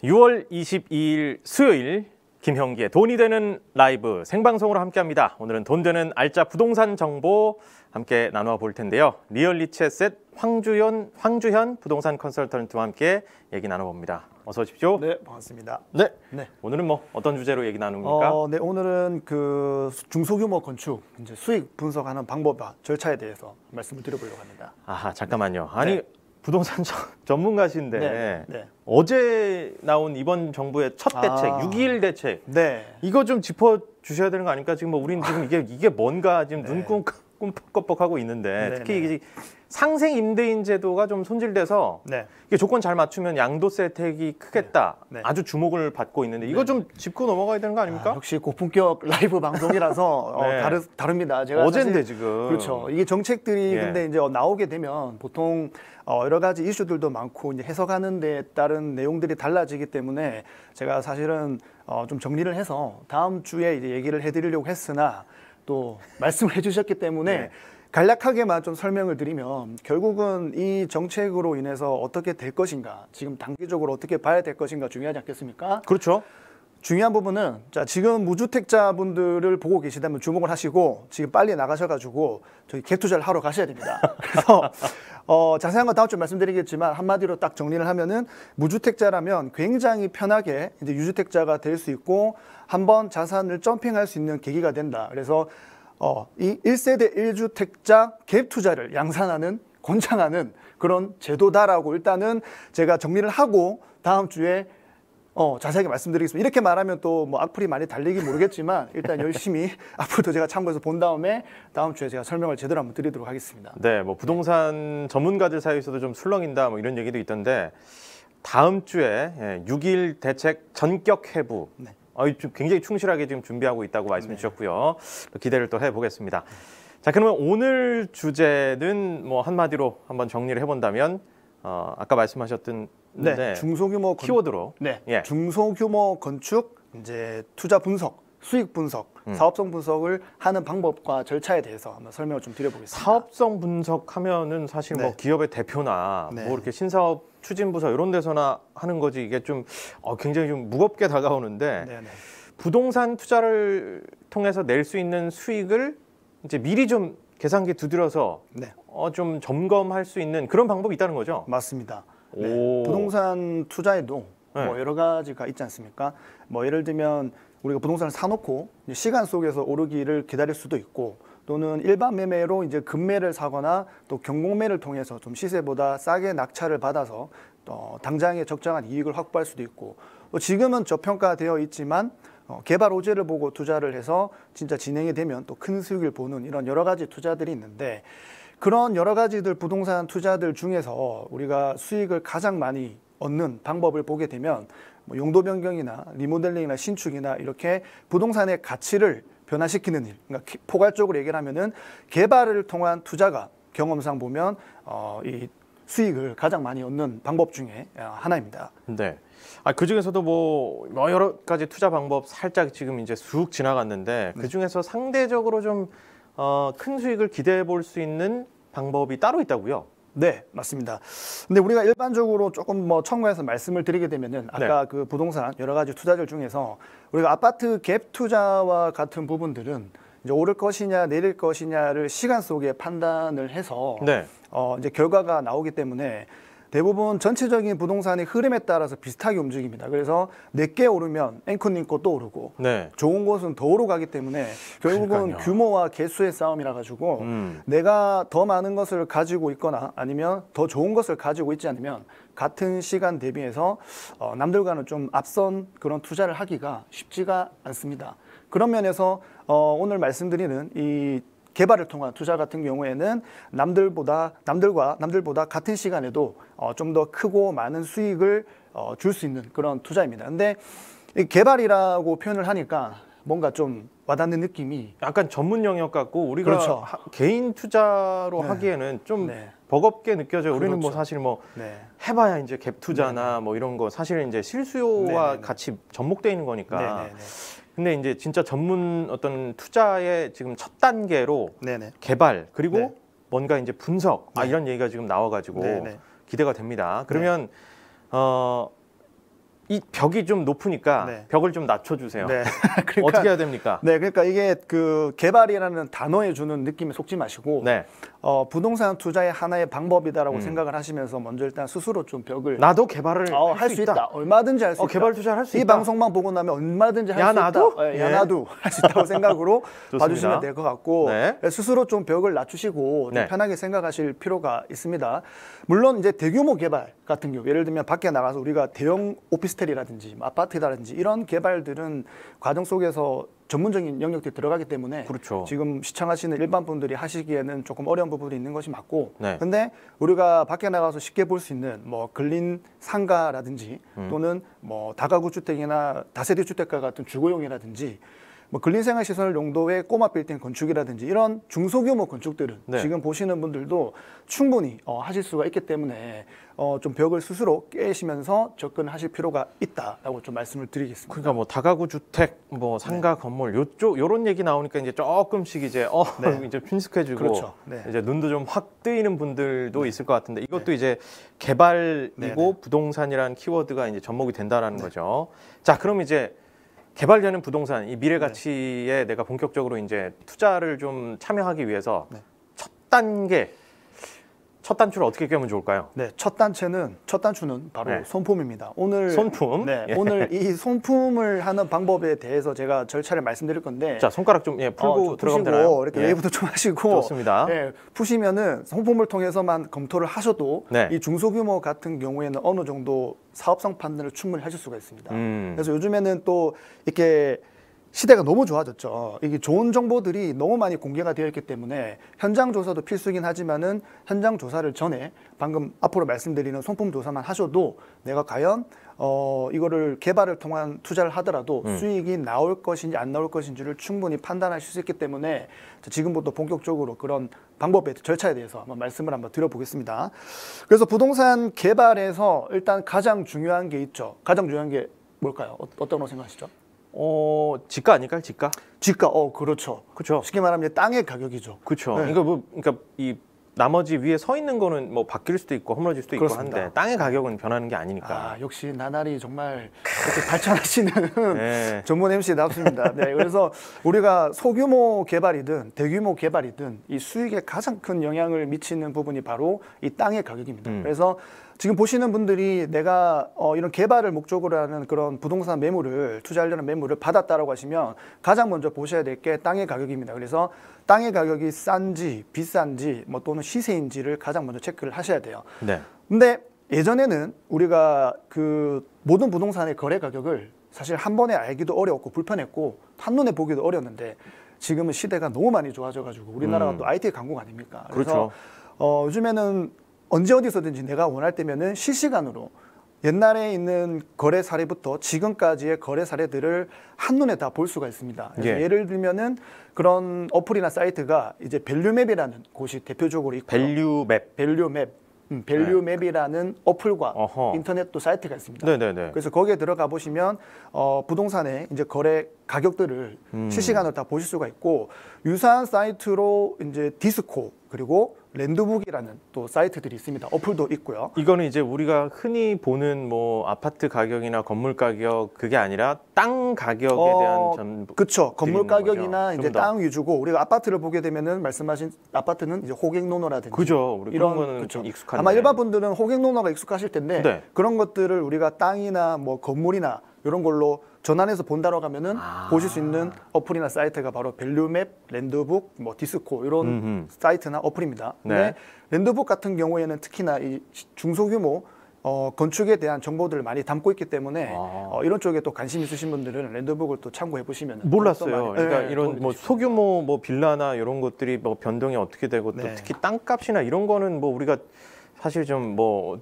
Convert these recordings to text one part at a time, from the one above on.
6월 22일 수요일 김형기의 돈이 되는 라이브 생방송으로 함께합니다. 오늘은 돈 되는 알짜 부동산 정보 함께 나누어 볼 텐데요. 리얼리치 에셋 황주현 부동산 컨설턴트와 함께 얘기 나눠봅니다. 어서 오십시오. 네, 반갑습니다. 네. 오늘은 뭐 어떤 주제로 얘기 나눕니까? 네, 오늘은 그 중소규모 건축 이제 수익 분석하는 방법과 절차에 대해서 말씀을 드려보려고 합니다. 아, 잠깐만요. 아니 부동산 전문가신데 네. 어제 나온 이번 정부의 첫 대책, 6.21 대책. 네. 이거 좀 짚어 주셔야 되는 거 아닙니까? 지금 뭐 우리는 지금 이게 뭔가 지금 눈 꿈뻑뻑하고 있는데 특히 이게 상생 임대인 제도가 좀 손질돼서 이게 조건 잘 맞추면 양도세 혜택이 크겠다. 아주 주목을 받고 있는데 이거 좀 짚고 넘어가야 되는 거 아닙니까? 역시 고품격 라이브 방송이라서 다릅니다. 제가 어젠데 지금. 그렇죠. 이게 정책들이 근데 이제 나오게 되면 보통 여러 가지 이슈들도 많고 이제 해석하는 데 따른 내용들이 달라지기 때문에 제가 사실은 좀 정리를 해서 다음 주에 이제 얘기를 해드리려고 했으나 또 말씀을 해주셨기 때문에 간략하게만 좀 설명을 드리면 결국은 이 정책으로 인해서 어떻게 될 것인가, 지금 단기적으로 어떻게 봐야 될 것인가 중요하지 않겠습니까? 그렇죠. 중요한 부분은 자 지금 무주택자분들을 보고 계시다면 주목을 하시고 지금 빨리 나가셔가지고 저기 갭 투자를 하러 가셔야 됩니다. 그래서 자세한 건 다음 주에 말씀드리겠지만 한마디로 딱 정리를 하면은 무주택자라면 굉장히 편하게 이제 유주택자가 될 수 있고 한번 자산을 점핑할 수 있는 계기가 된다. 그래서 이 1세대 1주택자 갭 투자를 양산하는 권장하는 그런 제도다라고 일단은 제가 정리를 하고 다음 주에 자세하게 말씀드리겠습니다. 이렇게 말하면 또 뭐 악플이 많이 달리기 모르겠지만 일단 열심히 앞으로도 제가 참고해서 본 다음에 다음 주에 제가 설명을 제대로 한번 드리도록 하겠습니다. 네, 뭐 부동산 전문가들 사이에서도 좀 술렁인다 뭐 이런 얘기도 있던데 다음 주에 6.21 대책 전격 회부 좀 굉장히 충실하게 지금 준비하고 있다고 말씀해 주셨고요. 기대를 또 해보겠습니다. 자, 그러면 오늘 주제는 뭐 한마디로 한번 정리를 해본다면 아까 말씀하셨던 중소규모 키워드로 중소규모 건축 이제 투자 분석, 수익 분석, 사업성 분석을 하는 방법과 절차에 대해서 한번 설명을 좀 드려보겠습니다. 사업성 분석하면은 사실 뭐 기업의 대표나 뭐 이렇게 신사업 추진부서 이런 데서나 하는 거지 이게 좀 굉장히 좀 무겁게 다가오는데 부동산 투자를 통해서 낼 수 있는 수익을 이제 미리 좀 계산기 두드려서 좀 점검할 수 있는 그런 방법이 있다는 거죠? 맞습니다. 부동산 투자에도 뭐 여러 가지가 있지 않습니까? 뭐 예를 들면 우리가 부동산을 사놓고 시간 속에서 오르기를 기다릴 수도 있고 또는 일반 매매로 이제 급매를 사거나 또 경공매를 통해서 좀 시세보다 싸게 낙찰을 받아서 당장에 적정한 이익을 확보할 수도 있고 또 지금은 저평가되어 있지만 개발 호재를 보고 투자를 해서 진짜 진행이 되면 또 큰 수익을 보는 이런 여러 가지 투자들이 있는데 그런 여러 가지들 부동산 투자들 중에서 우리가 수익을 가장 많이 얻는 방법을 보게 되면 뭐 용도 변경이나 리모델링이나 신축이나 이렇게 부동산의 가치를 변화시키는 일, 그러니까 포괄적으로 얘기를 하면은 개발을 통한 투자가 경험상 보면 이 수익을 가장 많이 얻는 방법 중에 하나입니다. 네. 그 중에서도 뭐 여러 가지 투자 방법 살짝 지금 이제 쑥 지나갔는데 그 중에서 상대적으로 좀 큰 수익을 기대해 볼 수 있는 방법이 따로 있다고요? 네, 맞습니다. 근데 우리가 일반적으로 조금 뭐 첨가해서 말씀을 드리게 되면은 아까 그 부동산 여러 가지 투자들 중에서 우리가 아파트 갭 투자와 같은 부분들은 이제 오를 것이냐 내릴 것이냐를 시간 속에 판단을 해서 이제 결과가 나오기 때문에 대부분 전체적인 부동산의 흐름에 따라서 비슷하게 움직입니다. 그래서 내게 오르면 앵커님 것도 오르고 좋은 곳은 더 오르가기 때문에 결국은 규모와 개수의 싸움이라 가지고 내가 더 많은 것을 가지고 있거나 아니면 더 좋은 것을 가지고 있지 않으면 같은 시간 대비해서 남들과는 좀 앞선 그런 투자를 하기가 쉽지가 않습니다. 그런 면에서 오늘 말씀드리는 이 개발을 통한 투자 같은 경우에는 남들보다 같은 시간에도 좀 더 크고 많은 수익을 줄 수 있는 그런 투자입니다. 근데 이 개발이라고 표현을 하니까 뭔가 좀 와닿는 느낌이 약간 전문 영역 같고 우리가 개인 투자로 하기에는 좀 버겁게 느껴져요. 우리는 뭐 사실 뭐 해봐야 이제 갭 투자나 뭐 이런 거 사실은 이제 실수요와 같이 접목되어 있는 거니까. 근데 이제 진짜 전문 어떤 투자의 지금 첫 단계로 개발 그리고 뭔가 이제 분석 이런 얘기가 지금 나와가지고 기대가 됩니다. 그러면 이 벽이 좀 높으니까 네. 벽을 좀 낮춰주세요. 네. 그러니까, 어떻게 해야 됩니까? 네, 그러니까 이게 그 개발이라는 단어에 주는 느낌에 속지 마시고 네. 부동산 투자의 하나의 방법이다라고 생각을 하시면서 먼저 일단 스스로 좀 벽을 나도 개발을 할 수 있다. 얼마든지 할 수 있다. 개발 투자를 할 수 이 있다. 방송만 보고 나면 얼마든지 할 수 있다. 나도? 야 나도 할 수 있다고 생각으로 좋습니다. 봐주시면 될 것 같고 네. 스스로 좀 벽을 낮추시고 좀 네. 편하게 생각하실 필요가 있습니다. 물론 이제 대규모 개발 같은 경우 예를 들면 밖에 나가서 우리가 대형 오피스텔이라든지 아파트라든지 이런 개발들은 과정 속에서 전문적인 영역들이 들어가기 때문에 그렇죠. 지금 시청하시는 일반 분들이 하시기에는 조금 어려운 부분이 있는 것이 맞고 네. 근데 우리가 밖에 나가서 쉽게 볼 수 있는 뭐 근린 상가라든지 또는 뭐 다가구 주택이나 다세대 주택가 같은 주거용이라든지 뭐 근린생활시설 용도의 꼬마 빌딩 건축이라든지 이런 중소규모 건축들은 네. 지금 보시는 분들도 충분히 하실 수가 있기 때문에 좀 벽을 스스로 깨시면서 접근하실 필요가 있다라고 좀 말씀을 드리겠습니다. 그러니까 뭐 다가구 주택, 뭐 상가 건물 요런 얘기 나오니까 이제 조금씩 이제 네. 이제 핀숙해지고 그렇죠. 네. 이제 눈도 좀 확 뜨이는 분들도 있을 것 같은데 이것도 이제 개발이고 부동산이라는 키워드가 이제 접목이 된다라는 거죠. 자, 그럼 이제 개발되는 부동산, 이 미래 가치에 내가 본격적으로 이제 투자를 좀 참여하기 위해서 첫 단추를 어떻게 꿰면 좋을까요? 네, 첫 단추는 바로 손품입니다. 오늘 손품. 네, 오늘 이 손품을 하는 방법에 대해서 제가 절차를 말씀드릴 건데. 자, 손가락 좀 풀고 들어가면 되나요? 이렇게 웨이브도 좀 하시고. 좋습니다. 푸시면은 손품을 통해서만 검토를 하셔도 이 중소규모 같은 경우에는 어느 정도 사업성 판단을 충분히 하실 수가 있습니다. 그래서 요즘에는 또 이렇게 시대가 너무 좋아졌죠. 이게 좋은 정보들이 너무 많이 공개가 되어 있기 때문에 현장 조사도 필수긴 하지만은 현장 조사를 전에 방금 앞으로 말씀드리는 손품 조사만 하셔도 내가 과연 이거를 개발을 통한 투자를 하더라도 수익이 나올 것인지 안 나올 것인지를 충분히 판단하실 수 있기 때문에 지금부터 본격적으로 그런 방법에 절차에 대해서 한번 말씀을 한번 드려보겠습니다. 그래서 부동산 개발에서 일단 가장 중요한 게 있죠. 가장 중요한 게 뭘까요? 어떤 거 생각하시죠? 지가 아닐까요? 지가? 지가, 그렇죠. 그렇죠. 쉽게 말하면 땅의 가격이죠. 그렇죠. 네. 그러니까 이 나머지 위에 서 있는 거는 뭐 바뀔 수도 있고 허물어질 수도 있고 그렇습니다. 한데 땅의 가격은 변하는 게 아니니까. 역시 나날이 정말 이렇게 발전하시는 네. 전문 MC답습니다. 네, 그래서 우리가 소규모 개발이든 대규모 개발이든 이 수익에 가장 큰 영향을 미치는 부분이 바로 이 땅의 가격입니다. 그래서 지금 보시는 분들이 내가 이런 개발을 목적으로 하는 그런 부동산 매물을 투자하려는 매물을 받았다라고 하시면 가장 먼저 보셔야 될 게 땅의 가격입니다. 그래서 땅의 가격이 싼지 비싼지 뭐 또는 시세인지를 가장 먼저 체크를 하셔야 돼요. 네. 근데 예전에는 우리가 그 모든 부동산의 거래 가격을 사실 한 번에 알기도 어려웠고 불편했고 한눈에 보기도 어려웠는데 지금은 시대가 너무 많이 좋아져가지고 우리나라가 또 IT 강국 아닙니까? 그래서 요즘에는 언제 어디서든지 내가 원할 때면은 실시간으로 옛날에 있는 거래 사례부터 지금까지의 거래 사례들을 한눈에 다 볼 수가 있습니다. 그래서 예를 들면은 그런 어플이나 사이트가 이제 밸류맵이라는 곳이 대표적으로 있고요. 밸류맵이라는 어플과 인터넷도 사이트가 있습니다. 네네네. 그래서 거기에 들어가 보시면 부동산의 이제 거래 가격들을 실시간으로 다 보실 수가 있고 유사한 사이트로 이제 디스코 그리고 랜드북이라는 또 사이트들이 있습니다. 어플도 있고요. 이거는 이제 우리가 흔히 보는 뭐 아파트 가격이나 건물 가격 그게 아니라 땅 가격에 대한 그렇죠. 건물 가격이나 거죠. 이제 땅 위주고 우리가 아파트를 보게 되면은 말씀하신 아파트는 이제 호갱노노라든지 그죠. 우리 이런 그런 거는 그쵸. 좀 익숙한데 아마 일반 분들은 호갱노노가 익숙하실 텐데 그런 것들을 우리가 땅이나 뭐 건물이나 이런 걸로 전환해서 본다라고 하면은 보실 수 있는 어플이나 사이트가 바로 밸류맵, 랜드북, 뭐 디스코 이런 사이트나 어플입니다. 근데 랜드북 같은 경우에는 특히나 이 중소규모 건축에 대한 정보들을 많이 담고 있기 때문에 이런 쪽에 또 관심 있으신 분들은 랜드북을 또 참고해 보시면 몰랐어요. 그러니까 이런 뭐 소규모 뭐 빌라나 이런 것들이 뭐 변동이 어떻게 되고 또 특히 땅값이나 이런 거는 뭐 우리가 사실 좀 뭐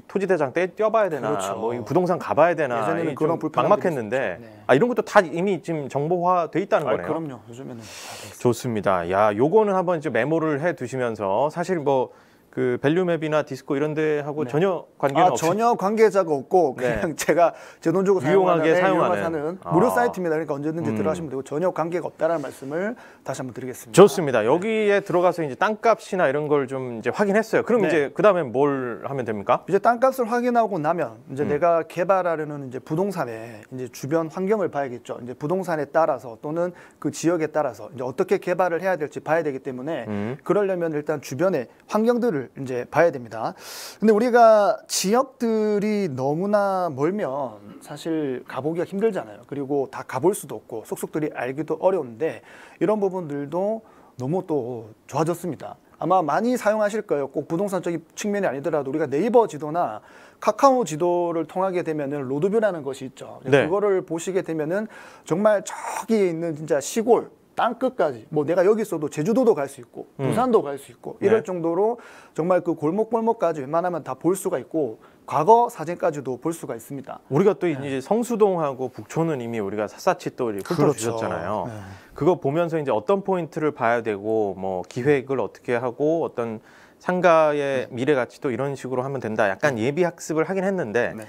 토지대장 떼봐야 되나, 그렇죠. 뭐 부동산 가봐야 되나, 예전에는 그런 막막했는데 이런 것도 다 이미 지금 정보화돼 있다는 거네요. 그럼요. 요즘에는 다 돼 있어요. 좋습니다. 야, 요거는 한번 이제 메모를 해 두시면서 사실 뭐 그 밸류맵이나 디스코 이런 데하고 네. 전혀 관계는 없어요. 전혀 관계자가 없고 그냥 네. 제가 제 돈 주고 유용하게 사용하는 사용하는 무료 사이트입니다. 그러니까 언제든지 들어가시면 되고 전혀 관계가 없다라는 말씀을 다시 한번 드리겠습니다. 좋습니다. 여기에 들어가서 이제 땅값이나 이런 걸 좀 이제 확인했어요. 그럼 네. 이제 그다음에 뭘 하면 됩니까? 이제 땅값을 확인하고 나면 이제 내가 개발하려는 이제 부동산의 이제 주변 환경을 봐야겠죠. 이제 부동산에 따라서 또는 그 지역에 따라서 이제 어떻게 개발을 해야 될지 봐야 되기 때문에 그러려면 일단 주변의 환경들을 이제 봐야 됩니다. 근데 우리가 지역들이 너무나 멀면 사실 가보기가 힘들잖아요. 그리고 다 가볼 수도 없고 속속들이 알기도 어려운데 이런 부분들도 너무 또 좋아졌습니다. 아마 많이 사용하실 거예요. 꼭 부동산적인 측면이 아니더라도 우리가 네이버 지도나 카카오 지도를 통하게 되면은 로드뷰라는 것이 있죠. 네. 그거를 보시게 되면은 정말 저기에 있는 진짜 시골 땅 끝까지 뭐 내가 여기 있어도 제주도도 갈 수 있고 부산도 갈 수 있고 이럴 네. 정도로 정말 그 골목골목까지 웬만하면 다 볼 수가 있고 과거 사진까지도 볼 수가 있습니다. 우리가 또 이제 성수동하고 북촌은 이미 우리가 샅샅이 또 훑어주셨잖아요. 네. 그거 보면서 이제 어떤 포인트를 봐야 되고 뭐 기획을 어떻게 하고 어떤 상가의 미래 가치도 이런 식으로 하면 된다. 약간 예비 학습을 하긴 했는데 네.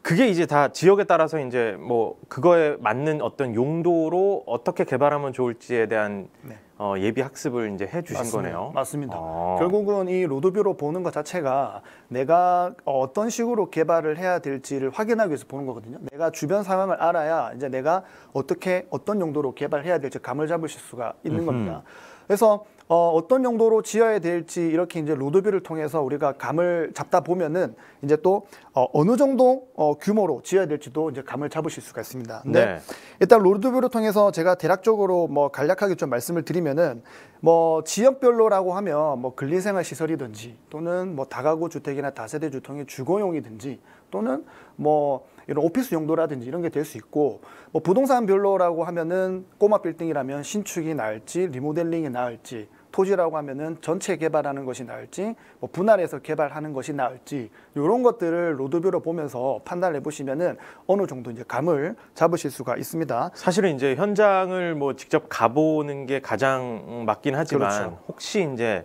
그게 이제 다 지역에 따라서 이제 뭐 그거에 맞는 어떤 용도로 어떻게 개발하면 좋을지에 대한 네. 예비 학습을 이제 해주신 거네요. 맞습니다. 결국은 이 로드뷰로 보는 것 자체가 내가 어떤 식으로 개발을 해야 될지를 확인하기 위해서 보는 거거든요. 내가 주변 상황을 알아야 이제 내가 어떻게 어떤 용도로 개발해야 될지 감을 잡으실 수가 있는 겁니다. 그래서 어떤 용도로 지어야 될지 이렇게 이제 로드뷰를 통해서 우리가 감을 잡다 보면은 이제 또 어느 정도 규모로 지어야 될지도 이제 감을 잡으실 수가 있습니다. 근데 네. 일단 로드뷰를 통해서 제가 대략적으로 뭐 간략하게 좀 말씀을 드리면은 뭐 지역별로라고 하면 뭐 근린생활 시설이든지 또는 뭐 다가구 주택이나 다세대 주택의 주거용이든지 또는 뭐 이런 오피스 용도라든지 이런 게 될 수 있고 뭐 부동산별로라고 하면은 꼬마 빌딩이라면 신축이 나을지 리모델링이 나을지 토지라고 하면은 전체 개발하는 것이 나을지 뭐 분할해서 개발하는 것이 나을지 이런 것들을 로드뷰로 보면서 판단해 보시면은 어느 정도 이제 감을 잡으실 수가 있습니다. 사실은 이제 현장을 뭐 직접 가보는 게 가장 맞긴 하지만 그렇죠. 혹시 이제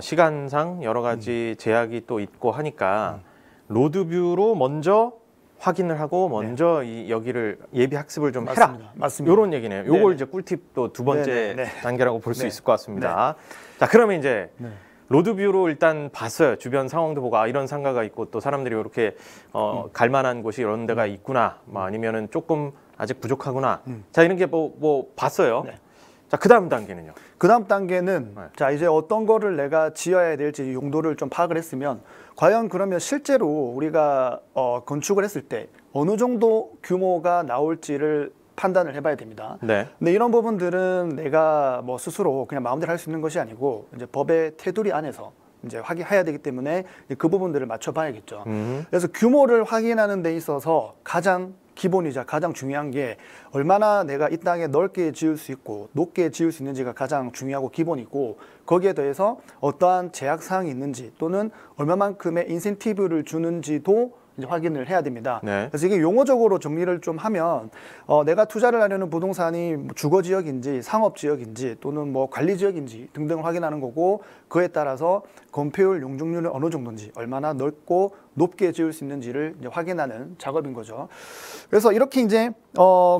시간상 여러 가지 제약이 또 있고 하니까 로드뷰로 먼저 확인을 하고 먼저 이 여기를 예비 학습을 좀 해라. 맞습니다. 이런 얘기네요. 요걸 네네. 이제 꿀팁 또 두 번째 네네. 단계라고 볼 수 네. 있을 것 같습니다. 자, 그러면 이제 네. 로드뷰로 일단 봤어요. 주변 상황도 보고 이런 상가가 있고 또 사람들이 이렇게 갈 만한 곳이 이런 데가 있구나. 뭐 아니면은 조금 아직 부족하구나. 자, 이런 게 뭐 봤어요. 네. 자, 그다음 단계는요. 그다음 단계는 네. 자 이제 어떤 거를 내가 지어야 될지 용도를 좀 파악을 했으면 과연 그러면 실제로 우리가 건축을 했을 때 어느 정도 규모가 나올지를 판단을 해봐야 됩니다. 네. 근데 이런 부분들은 내가 뭐 스스로 그냥 마음대로 할 수 있는 것이 아니고 이제 법의 테두리 안에서 이제 확인해야 되기 때문에 그 부분들을 맞춰봐야겠죠. 그래서 규모를 확인하는 데 있어서 가장 기본이자 가장 중요한 게 얼마나 내가 이 땅에 넓게 지을 수 있고 높게 지을 수 있는지가 가장 중요하고 기본이고 거기에 더해서 어떠한 제약사항이 있는지 또는 얼마만큼의 인센티브를 주는지도 이제 확인을 해야 됩니다. 네. 그래서 이게 용어적으로 정리를 좀 하면 내가 투자를 하려는 부동산이 주거지역인지 상업지역인지 또는 뭐 관리지역인지 등등을 확인하는 거고 그에 따라서 건폐율, 용적률은 어느 정도인지 얼마나 넓고 높게 지을 수 있는지를 이제 확인하는 작업인 거죠. 그래서 이렇게 이제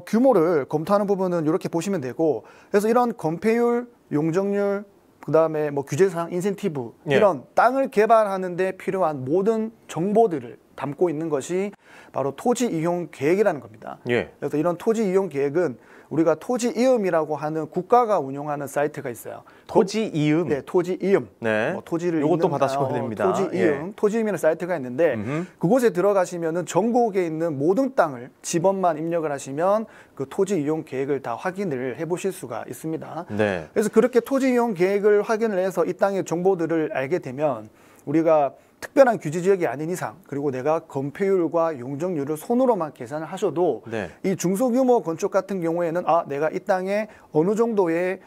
규모를 검토하는 부분은 이렇게 보시면 되고 그래서 이런 건폐율, 용적률 그다음에 뭐 규제사항, 인센티브 이런 땅을 개발하는 데 필요한 모든 정보들을 담고 있는 것이 바로 토지 이용 계획이라는 겁니다. 예. 그래서 이런 토지 이용 계획은 우리가 토지 이음이라고 하는 국가가 운영하는 사이트가 있어요. 토지 이음. 네, 토지 이음. 네. 뭐 토지를 요것도 잇는, 받아주셔야 됩니다. 토지 이음, 토지 이음이라는 사이트가 있는데 그곳에 들어가시면은 전국에 있는 모든 땅을 지번만 입력을 하시면 그 토지 이용 계획을 다 확인을 해보실 수가 있습니다. 네. 그래서 그렇게 토지 이용 계획을 확인을 해서 이 땅의 정보들을 알게 되면 우리가 특별한 규제 지역이 아닌 이상 그리고 내가 건폐율과 용적률을 손으로만 계산을 하셔도 이 중소규모 건축 같은 경우에는 내가 이 땅에 어느 정도의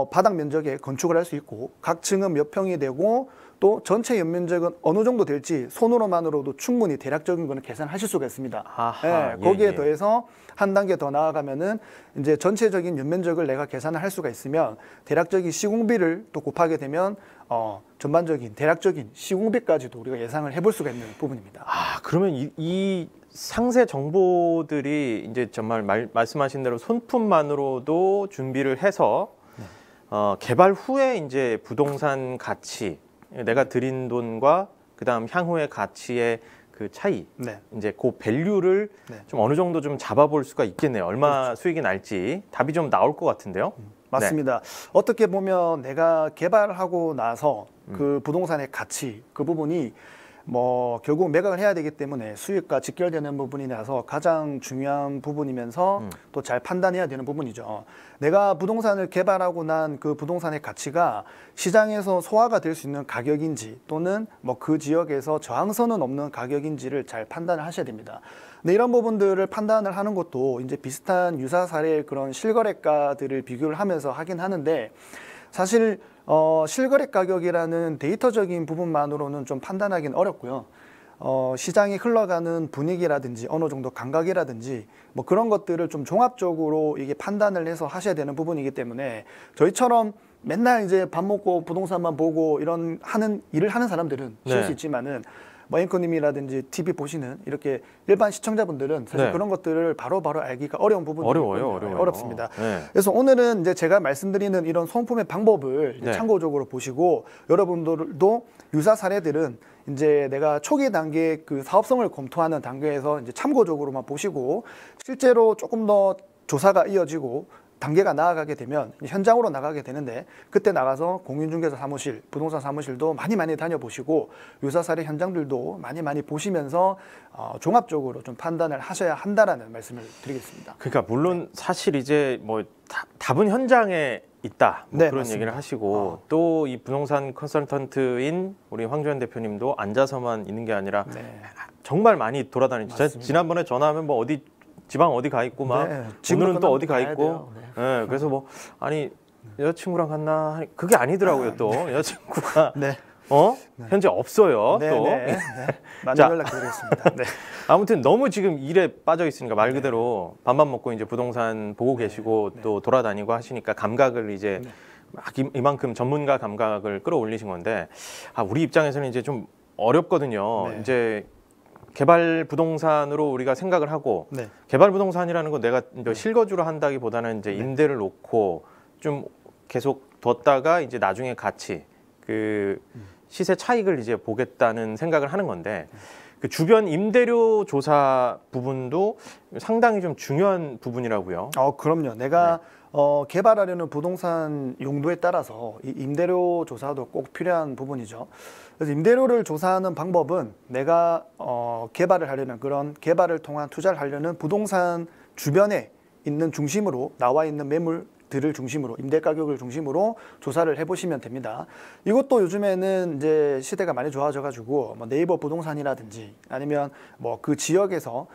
바닥 면적에 건축을 할 수 있고 각 층은 몇 평이 되고 또 전체 연면적은 어느 정도 될지 손으로만으로도 충분히 대략적인 거는 계산하실 수가 있습니다. 아하, 예, 거기에 더해서 한 단계 더 나아가면은 이제 전체적인 연면적을 내가 계산을 할 수가 있으면 대략적인 시공비를 또 곱하게 되면 전반적인 대략적인 시공비까지도 우리가 예상을 해볼 수가 있는 부분입니다. 아, 그러면 이 상세 정보들이 이제 정말 말씀하신 대로 손품만으로도 준비를 해서 개발 후에 이제 부동산 가치, 내가 들인 돈과 그다음 향후의 가치의 그 차이, 네. 이제 그 밸류를 네. 좀 어느 정도 좀 잡아볼 수가 있겠네요. 얼마 그렇죠. 수익이 날지 답이 좀 나올 것 같은데요. 맞습니다. 네. 어떻게 보면 내가 개발하고 나서 그 부동산의 가치, 그 부분이 뭐 결국 매각을 해야 되기 때문에 수익과 직결되는 부분이라서 가장 중요한 부분이면서 또 잘 판단해야 되는 부분이죠. 내가 부동산을 개발하고 난 그 부동산의 가치가 시장에서 소화가 될 수 있는 가격인지 또는 뭐 그 지역에서 저항선은 없는 가격인지를 잘 판단을 하셔야 됩니다. 근데 이런 부분들을 판단을 하는 것도 이제 비슷한 유사 사례의 그런 실거래가들을 비교를 하면서 하긴 하는데 사실 실거래 가격이라는 데이터적인 부분만으로는 좀 판단하기는 어렵고요. 시장이 흘러가는 분위기라든지 어느 정도 감각이라든지 뭐 그런 것들을 좀 종합적으로 이게 판단을 해서 하셔야 되는 부분이기 때문에 저희처럼 맨날 이제 밥 먹고 부동산만 보고 이런 일을 하는 사람들은 쉬울 수 있지만은 뭐 앵커님이라든지 TV 보시는 이렇게 일반 시청자분들은 사실 그런 것들을 바로바로 알기가 어려운 부분이 어렵습니다. 그래서 오늘은 이제 제가 말씀드리는 이런 소모품의 방법을 참고적으로 보시고 여러분들도 유사 사례들은 이제 내가 초기 단계 그 사업성을 검토하는 단계에서 이제 참고적으로만 보시고 실제로 조금 더 조사가 이어지고 단계가 나아가게 되면 현장으로 나가게 되는데 그때 나가서 공인중개사 사무실, 부동산 사무실도 많이 다녀보시고 유사 사례 현장들도 많이 보시면서 종합적으로 좀 판단을 하셔야 한다라는 말씀을 드리겠습니다. 그러니까 물론 사실 이제 뭐 답은 현장에 있다 뭐 그런 얘기를 하시고 또 이 부동산 컨설턴트인 우리 황조연 대표님도 앉아서만 있는 게 아니라 정말 많이 돌아다니죠. 지난번에 전화하면 뭐 어디 지방 어디 가 있고 막 오늘은 또 어디 가 있고 그래서 뭐 아니 여자친구랑 갔나 그게 아니더라고요. 또 여자친구가 현재 없어요. 또 많이 연락드리겠습니다. 아무튼 너무 지금 일에 빠져 있으니까 말 그대로 밥만 먹고 이제 부동산 보고 계시고 또 돌아다니고 하시니까 감각을 이제 막 이만큼 전문가 감각을 끌어올리신 건데 우리 입장에서는 이제 좀 어렵거든요. 이제 개발 부동산으로 우리가 생각을 하고 개발 부동산이라는 건 내가 실거주로 한다기보다는 이제 임대를 놓고 좀 계속 뒀다가 이제 나중에 같이 그 시세 차익을 이제 보겠다는 생각을 하는 건데 그 주변 임대료 조사 부분도 상당히 좀 중요한 부분이라고요. 그럼요. 내가 개발하려는 부동산 용도에 따라서 이 임대료 조사도 꼭 필요한 부분이죠. 그래서 임대료를 조사하는 방법은 내가 개발을 하려는 그런 개발을 통한 투자를 하려는 부동산 주변에 있는 중심으로 나와 있는 매물들을 중심으로 임대 가격을 중심으로 조사를 해보시면 됩니다. 이것도 요즘에는 이제 시대가 많이 좋아져가지고 뭐 네이버 부동산이라든지 아니면 뭐 그 지역에서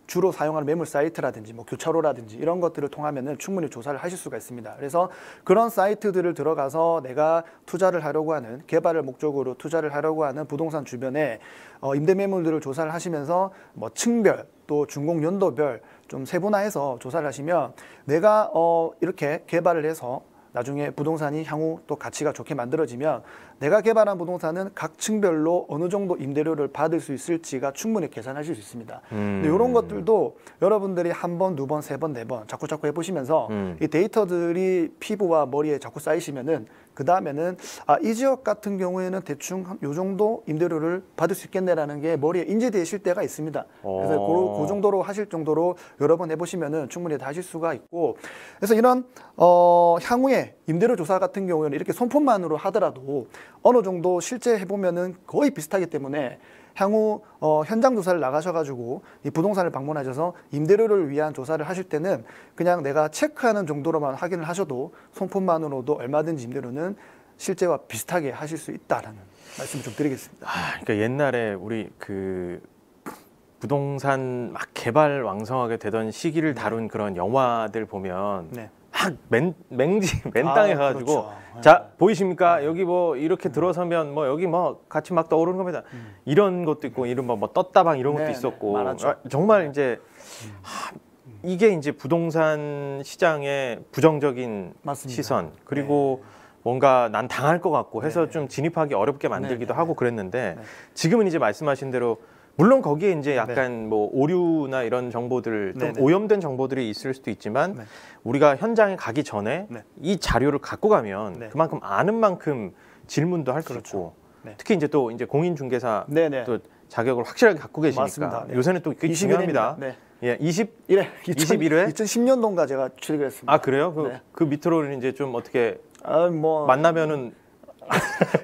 주로 사용하는 매물 사이트라든지 뭐 교차로라든지 이런 것들을 통하면은 충분히 조사를 하실 수가 있습니다. 그래서 그런 사이트들을 들어가서 내가 투자를 하려고 하는 개발을 목적으로 투자를 하려고 하는 부동산 주변에 임대 매물들을 조사를 하시면서 뭐 층별 또 준공 연도별 좀 세분화해서 조사를 하시면 내가 이렇게 개발을 해서 나중에 부동산이 향후 또 가치가 좋게 만들어지면 내가 개발한 부동산은 각 층별로 어느 정도 임대료를 받을 수 있을지가 충분히 계산하실 수 있습니다. 근데 이런 것들도 여러분들이 한 번, 두 번, 세 번, 네 번 자꾸 해보시면서 이 데이터들이 피부와 머리에 자꾸 쌓이시면은 그 다음에는 이 지역 같은 경우에는 대충 요 정도 임대료를 받을 수 있겠네라는 게 머리에 인지되실 때가 있습니다. 그래서 그 정도로 하실 정도로 여러 번 해보시면은 충분히 다 하실 수가 있고 그래서 이런 향후에 임대료 조사 같은 경우에는 이렇게 손품만으로 하더라도 어느 정도 실제 해보면은 거의 비슷하기 때문에 향후 현장 조사를 나가셔가지고 이 부동산을 방문하셔서 임대료를 위한 조사를 하실 때는 그냥 내가 체크하는 정도로만 확인을 하셔도 손품만으로도 얼마든지 임대료는 실제와 비슷하게 하실 수 있다라는 말씀을 좀 드리겠습니다. 그러니까 옛날에 우리 그 부동산 막 개발 왕성하게 되던 시기를 다룬 그런 영화들 보면 막 맨 땅에 가가지고 그렇죠. 자 보이십니까? 여기 뭐 이렇게 들어서면 뭐 여기 뭐 같이 막 떠오르는 겁니다. 이런 것도 있고 이른바 뭐 떴다방 이런 것도 있었고 정말 이제 이게 이제 부동산 시장의 부정적인 맞습니다. 시선 그리고 뭔가 난 당할 것 같고 해서 좀 진입하기 어렵게 만들기도 하고 그랬는데 지금은 이제 말씀하신 대로 물론 거기에 이제 약간 뭐 오류나 이런 정보들 좀 오염된 정보들이 있을 수도 있지만 우리가 현장에 가기 전에 이 자료를 갖고 가면 그만큼 아는 만큼 질문도 할 수 있고 특히 이제 또 이제 공인중개사 또 자격을 확실하게 갖고 계시니까 맞습니다. 요새는 또 그게 중요합니다. 예, 21회 2010년도인가 제가 취직을 했습니다. 아 그래요? 그 밑으로는 이제 좀 어떻게 만나면은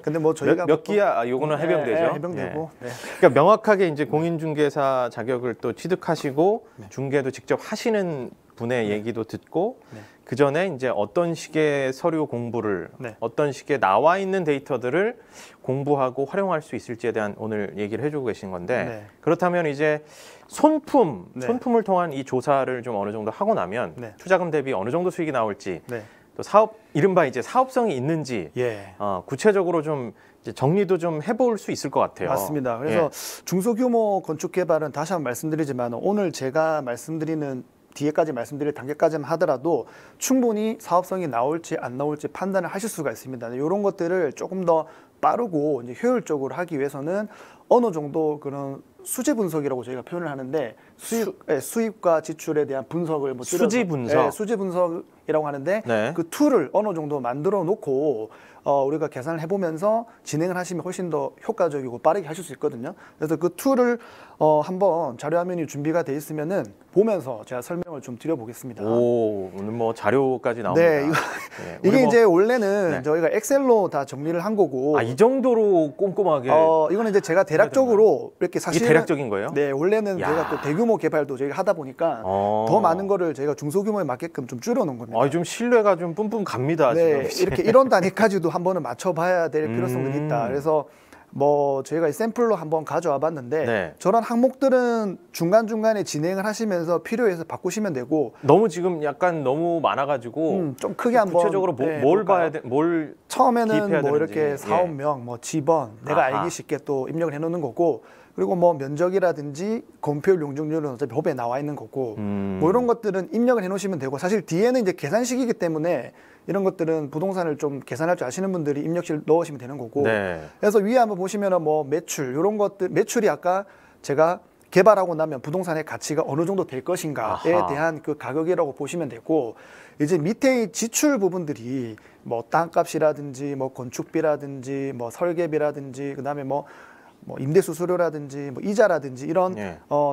근데 뭐 저희가 몇 기야? 요거는 해병대죠. 해병대고. 그러니까 명확하게 이제 공인중개사 자격을 또 취득하시고 중개도 직접 하시는 분의 얘기도 듣고 그 전에 이제 어떤 식의 서류 공부를 어떤 식의 나와 있는 데이터들을 공부하고 활용할 수 있을지에 대한 오늘 얘기를 해주고 계신 건데 그렇다면 이제 손품을 통한 이 조사를 좀 어느 정도 하고 나면 투자금 대비 어느 정도 수익이 나올지 또 이른바 이제 사업성이 있는지 구체적으로 좀 이제 정리도 좀 해볼 수 있을 것 같아요. 맞습니다. 그래서 중소규모 건축 개발은 다시 한번 말씀드리지만 오늘 제가 말씀드리는 뒤에까지 말씀드릴 단계까지만 하더라도 충분히 사업성이 나올지 안 나올지 판단을 하실 수가 있습니다. 이런 것들을 조금 더 빠르고 이제 효율적으로 하기 위해서는 어느 정도 그런 수지 분석이라고 저희가 표현을 하는데 수입과 지출에 대한 분석을 뭐 수지 분석, 수지 분석이라고 하는데 그 툴을 어느 정도 만들어 놓고 우리가 계산을 해보면서 진행을 하시면 훨씬 더 효과적이고 빠르게 하실 수 있거든요. 그래서 그 툴을 한번 자료 화면이 준비가 돼 있으면은 보면서 제가 설명을 좀 드려보겠습니다. 오, 오늘 뭐 자료까지 나옵니다. 네, 이게 이제 원래는 저희가 엑셀로 다 정리를 한 거고. 이 정도로 꼼꼼하게. 이거는 이제 제가 대략적으로 이렇게 사실. 이게 대략적인 거예요? 네, 원래는 저희가 또 대규모 개발도 저희가 하다 보니까 더 많은 거를 저희가 중소규모에 맞게끔 좀 줄여놓은 겁니다. 좀 신뢰가 좀 뿜뿜 갑니다. 네, 지금. 이렇게 이런 단위까지도 한번은 맞춰봐야 될 필요성이 있다. 그래서 뭐 저희가 샘플로 한번 가져와 봤는데 저런 항목들은 중간중간에 진행을 하시면서 필요해서 바꾸시면 되고 너무 지금 약간 너무 많아가지고 좀 크게 한번 구체적으로 뭘 봐야 돼? 뭘 처음에는 뭐 이렇게 사업명, 뭐 집원 내가 알기 쉽게 또 입력을 해놓는 거고 그리고 뭐 면적이라든지 건폐율 용적률은 어차피 법에 나와 있는 거고 뭐 이런 것들은 입력을 해놓으시면 되고 사실 뒤에는 이제 계산식이기 때문에 이런 것들은 부동산을 좀 계산할 줄 아시는 분들이 입력실 넣으시면 되는 거고 그래서 위에 한번 보시면은 뭐 매출 이런 것들 매출이 아까 제가 개발하고 나면 부동산의 가치가 어느 정도 될 것인가에 대한 그 가격이라고 보시면 되고 이제 밑에 지출 부분들이 뭐 땅값이라든지 뭐 건축비라든지 뭐 설계비라든지 그다음에 뭐 임대 수수료라든지 뭐 이자라든지 이런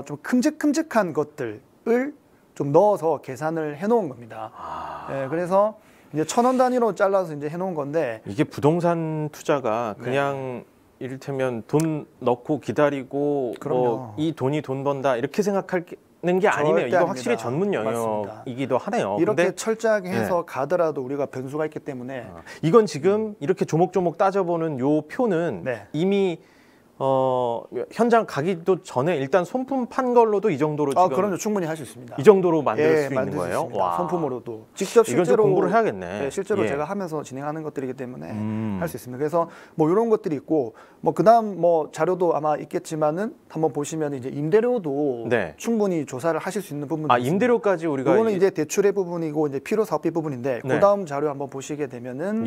좀 큼직큼직한 것들을 좀 넣어서 계산을 해놓은 겁니다. 그래서 이제 1,000원 단위로 잘라서 이제 해놓은 건데 이게 부동산 투자가 그냥 이를테면 돈 넣고 기다리고 뭐 이 돈이 돈 번다 이렇게 생각하는 게 아니네요. 이거 확실히 전문 영역이기도 하네요. 이렇게 근데 철저하게 해서 가더라도 우리가 변수가 있기 때문에 이건 지금 이렇게 조목조목 따져보는 요 표는 이미 현장 가기도 전에 일단 손품 판 걸로도 이 정도로 지금 그럼요. 충분히 할 수 있습니다. 이 정도로 만들 수 있는 거예요? 와. 손품으로도 직접 실제로 이건 좀 공부를 해야겠네. 실제로 제가 하면서 진행하는 것들이기 때문에 할 수 있습니다. 그래서 뭐 이런 것들이 있고 뭐 그다음 뭐 자료도 아마 있겠지만은 한번 보시면 이제 임대료도 충분히 조사를 하실 수 있는 부분이 있습니다. 임대료까지 우리가 이거는 이제 대출의 부분이고 이제 필요 사업비 부분인데 그다음 자료 한번 보시게 되면은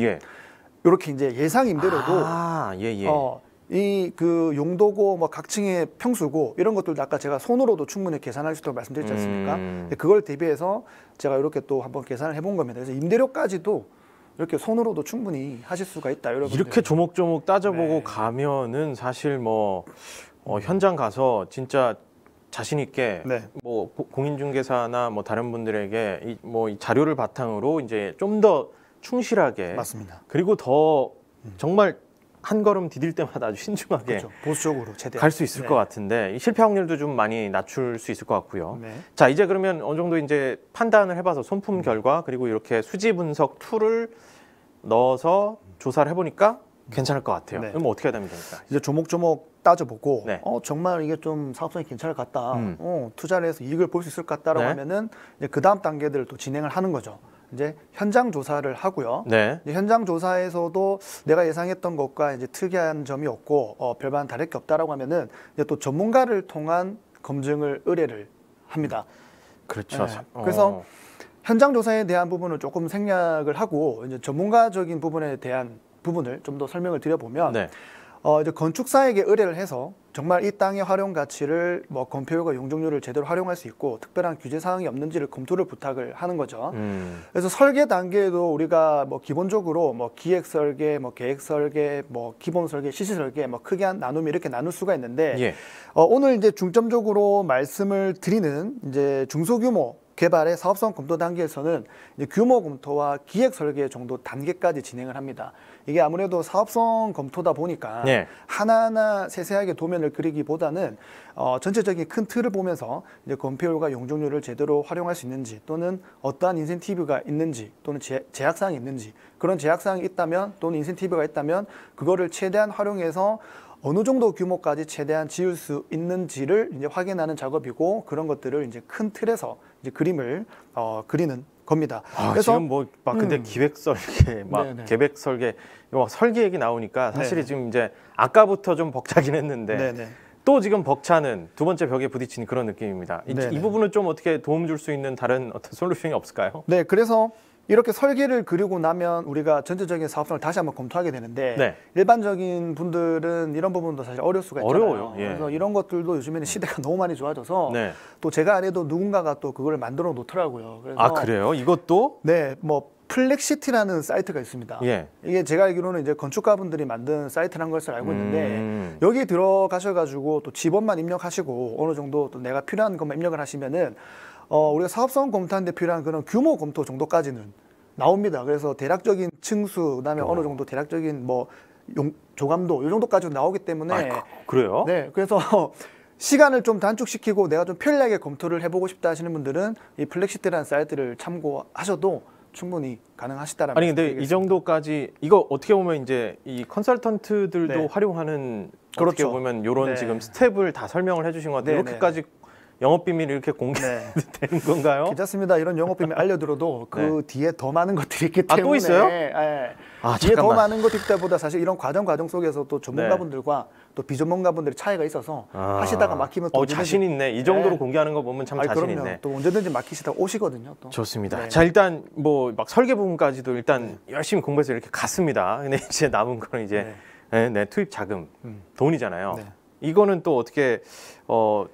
이렇게 이제 예상 임대료도 이 그 용도고 뭐 각층의 평수고 이런 것들도 아까 제가 손으로도 충분히 계산할 수 있다고 말씀드렸지 않습니까? 그걸 대비해서 제가 이렇게 또 한번 계산을 해본 겁니다. 그래서 임대료까지도 이렇게 손으로도 충분히 하실 수가 있다. 이렇게 조목조목 따져보고 가면은 사실 뭐 현장 가서 진짜 자신 있게 뭐 공인중개사나 뭐 다른 분들에게 이 자료를 바탕으로 이제 좀 더 충실하게 그리고 더 정말 한 걸음 디딜 때마다 아주 신중하게 보수적으로 최대한 갈 수 있을 것 같은데 실패 확률도 좀 많이 낮출 수 있을 것 같고요. 자, 이제 그러면 어느 정도 이제 판단을 해봐서 손품 결과 그리고 이렇게 수지 분석 툴을 넣어서 조사를 해보니까 괜찮을 것 같아요. 그럼 어떻게 해야 됩니까? 이제 조목조목 따져보고 정말 이게 좀 사업성이 괜찮을 것 같다. 투자를 해서 이익을 볼 수 있을 것 같다라고 하면은 이제 그 다음 단계들을 또 진행을 하는 거죠. 이제 현장 조사를 하고요. 네. 이제 현장 조사에서도 내가 예상했던 것과 이제 특이한 점이 없고 별반 다를 게 없다라고 하면은 이제 또 전문가를 통한 검증을 의뢰를 합니다. 그렇죠. 네. 그래서 현장 조사에 대한 부분을 조금 생략을 하고 이제 전문가적인 부분에 대한 부분을 좀 더 설명을 드려보면 네. 이제 건축사에게 의뢰를 해서 정말 이 땅의 활용 가치를 뭐 건폐율과 용적률을 제대로 활용할 수 있고 특별한 규제 사항이 없는지를 검토를 부탁을 하는 거죠. 그래서 설계 단계에도 우리가 뭐 기본적으로 뭐 기획 설계, 뭐 계획 설계, 뭐 기본 설계, 시시 설계, 뭐 크게 한 나눔이 이렇게 나눌 수가 있는데 예. 오늘 이제 중점적으로 말씀을 드리는 이제 중소규모 개발의 사업성 검토 단계에서는 이제 규모 검토와 기획 설계 정도 단계까지 진행을 합니다. 이게 아무래도 사업성 검토다 보니까 네. 하나하나 세세하게 도면을 그리기보다는 전체적인 큰 틀을 보면서 이제 건폐율과 용적률을 제대로 활용할 수 있는지 또는 어떠한 인센티브가 있는지 또는 제약사항이 있는지 그런 제약사항이 있다면 또는 인센티브가 있다면 그거를 최대한 활용해서 어느 정도 규모까지 최대한 지을 수 있는지를 이제 확인하는 작업이고 그런 것들을 이제 큰 틀에서 이제 그림을 그리는 겁니다. 그래서 지금 뭐 막 근데 기획 설계, 막 네네. 계획 설계, 막 설계 얘기 나오니까 사실이 네네. 지금 이제 아까부터 좀 벅차긴 했는데 네네. 또 지금 벅차는 두 번째 벽에 부딪히는 그런 느낌입니다. 네네. 이 부분을 좀 어떻게 도움 줄 수 있는 다른 어떤 솔루션이 없을까요? 네, 그래서 이렇게 설계를 그리고 나면 우리가 전체적인 사업성을 다시 한번 검토하게 되는데 네. 일반적인 분들은 이런 부분도 사실 어려울 수가 있잖아요. 어려워요. 예. 그래서 이런 것들도 요즘에는 시대가 너무 많이 좋아져서 네. 또 제가 안 해도 누군가가 또 그걸 만들어 놓더라고요. 그래서 아 그래요? 이것도? 네, 뭐 플렉시티라는 사이트가 있습니다. 예. 이게 제가 알기로는 이제 건축가분들이 만든 사이트라는 것을 알고 있는데 여기 들어가셔가지고 또 지번만 입력하시고 어느 정도 또 내가 필요한 것만 입력을 하시면은 우리가 사업성 검토하는데 필요한 그런 규모 검토 정도까지는 나옵니다. 그래서 대략적인 층수, 그다음에 어느 정도 대략적인 뭐 조감도 이 정도까지 나오기 때문에 그래요? 네, 그래서 시간을 좀 단축시키고 내가 좀 편리하게 검토를 해보고 싶다 하시는 분들은 이 플렉시티라는 사이트를 참고하셔도 충분히 가능하시다라는. 아니 근데 이 정도까지 이거 어떻게 보면 이제 이 컨설턴트들도 네. 활용하는 그렇죠. 어떻게 보면 이런 네. 지금 스텝을 다 설명을 해주신 것 같아요. 네, 이렇게까지 영업 비밀이 이렇게 공개되는 건가요? 괜찮습니다. 이런 영업 비밀 알려드려도 그 네. 뒤에 더 많은 것들이 있기 아, 때문에. 또 있어요? 예. 아, 뒤에 잠깐만. 더 많은 것들 때보다 사실 이런 과정 속에서 또 전문가분들과 또 비전문가분들의 차이가 있어서 하시다가 막히면 또 자신 있네. 이 정도로 네. 공개하는 거 보면 참 자신 그럼요. 있네. 또 언제든지 막히시다 오시거든요. 또. 좋습니다. 네. 자 일단 뭐 막 설계 부분까지도 일단 열심히 공부해서 이렇게 갔습니다. 근데 이제 남은 거는 이제 네, 투입 자금, 돈이잖아요. 네. 이거는 또 어떻게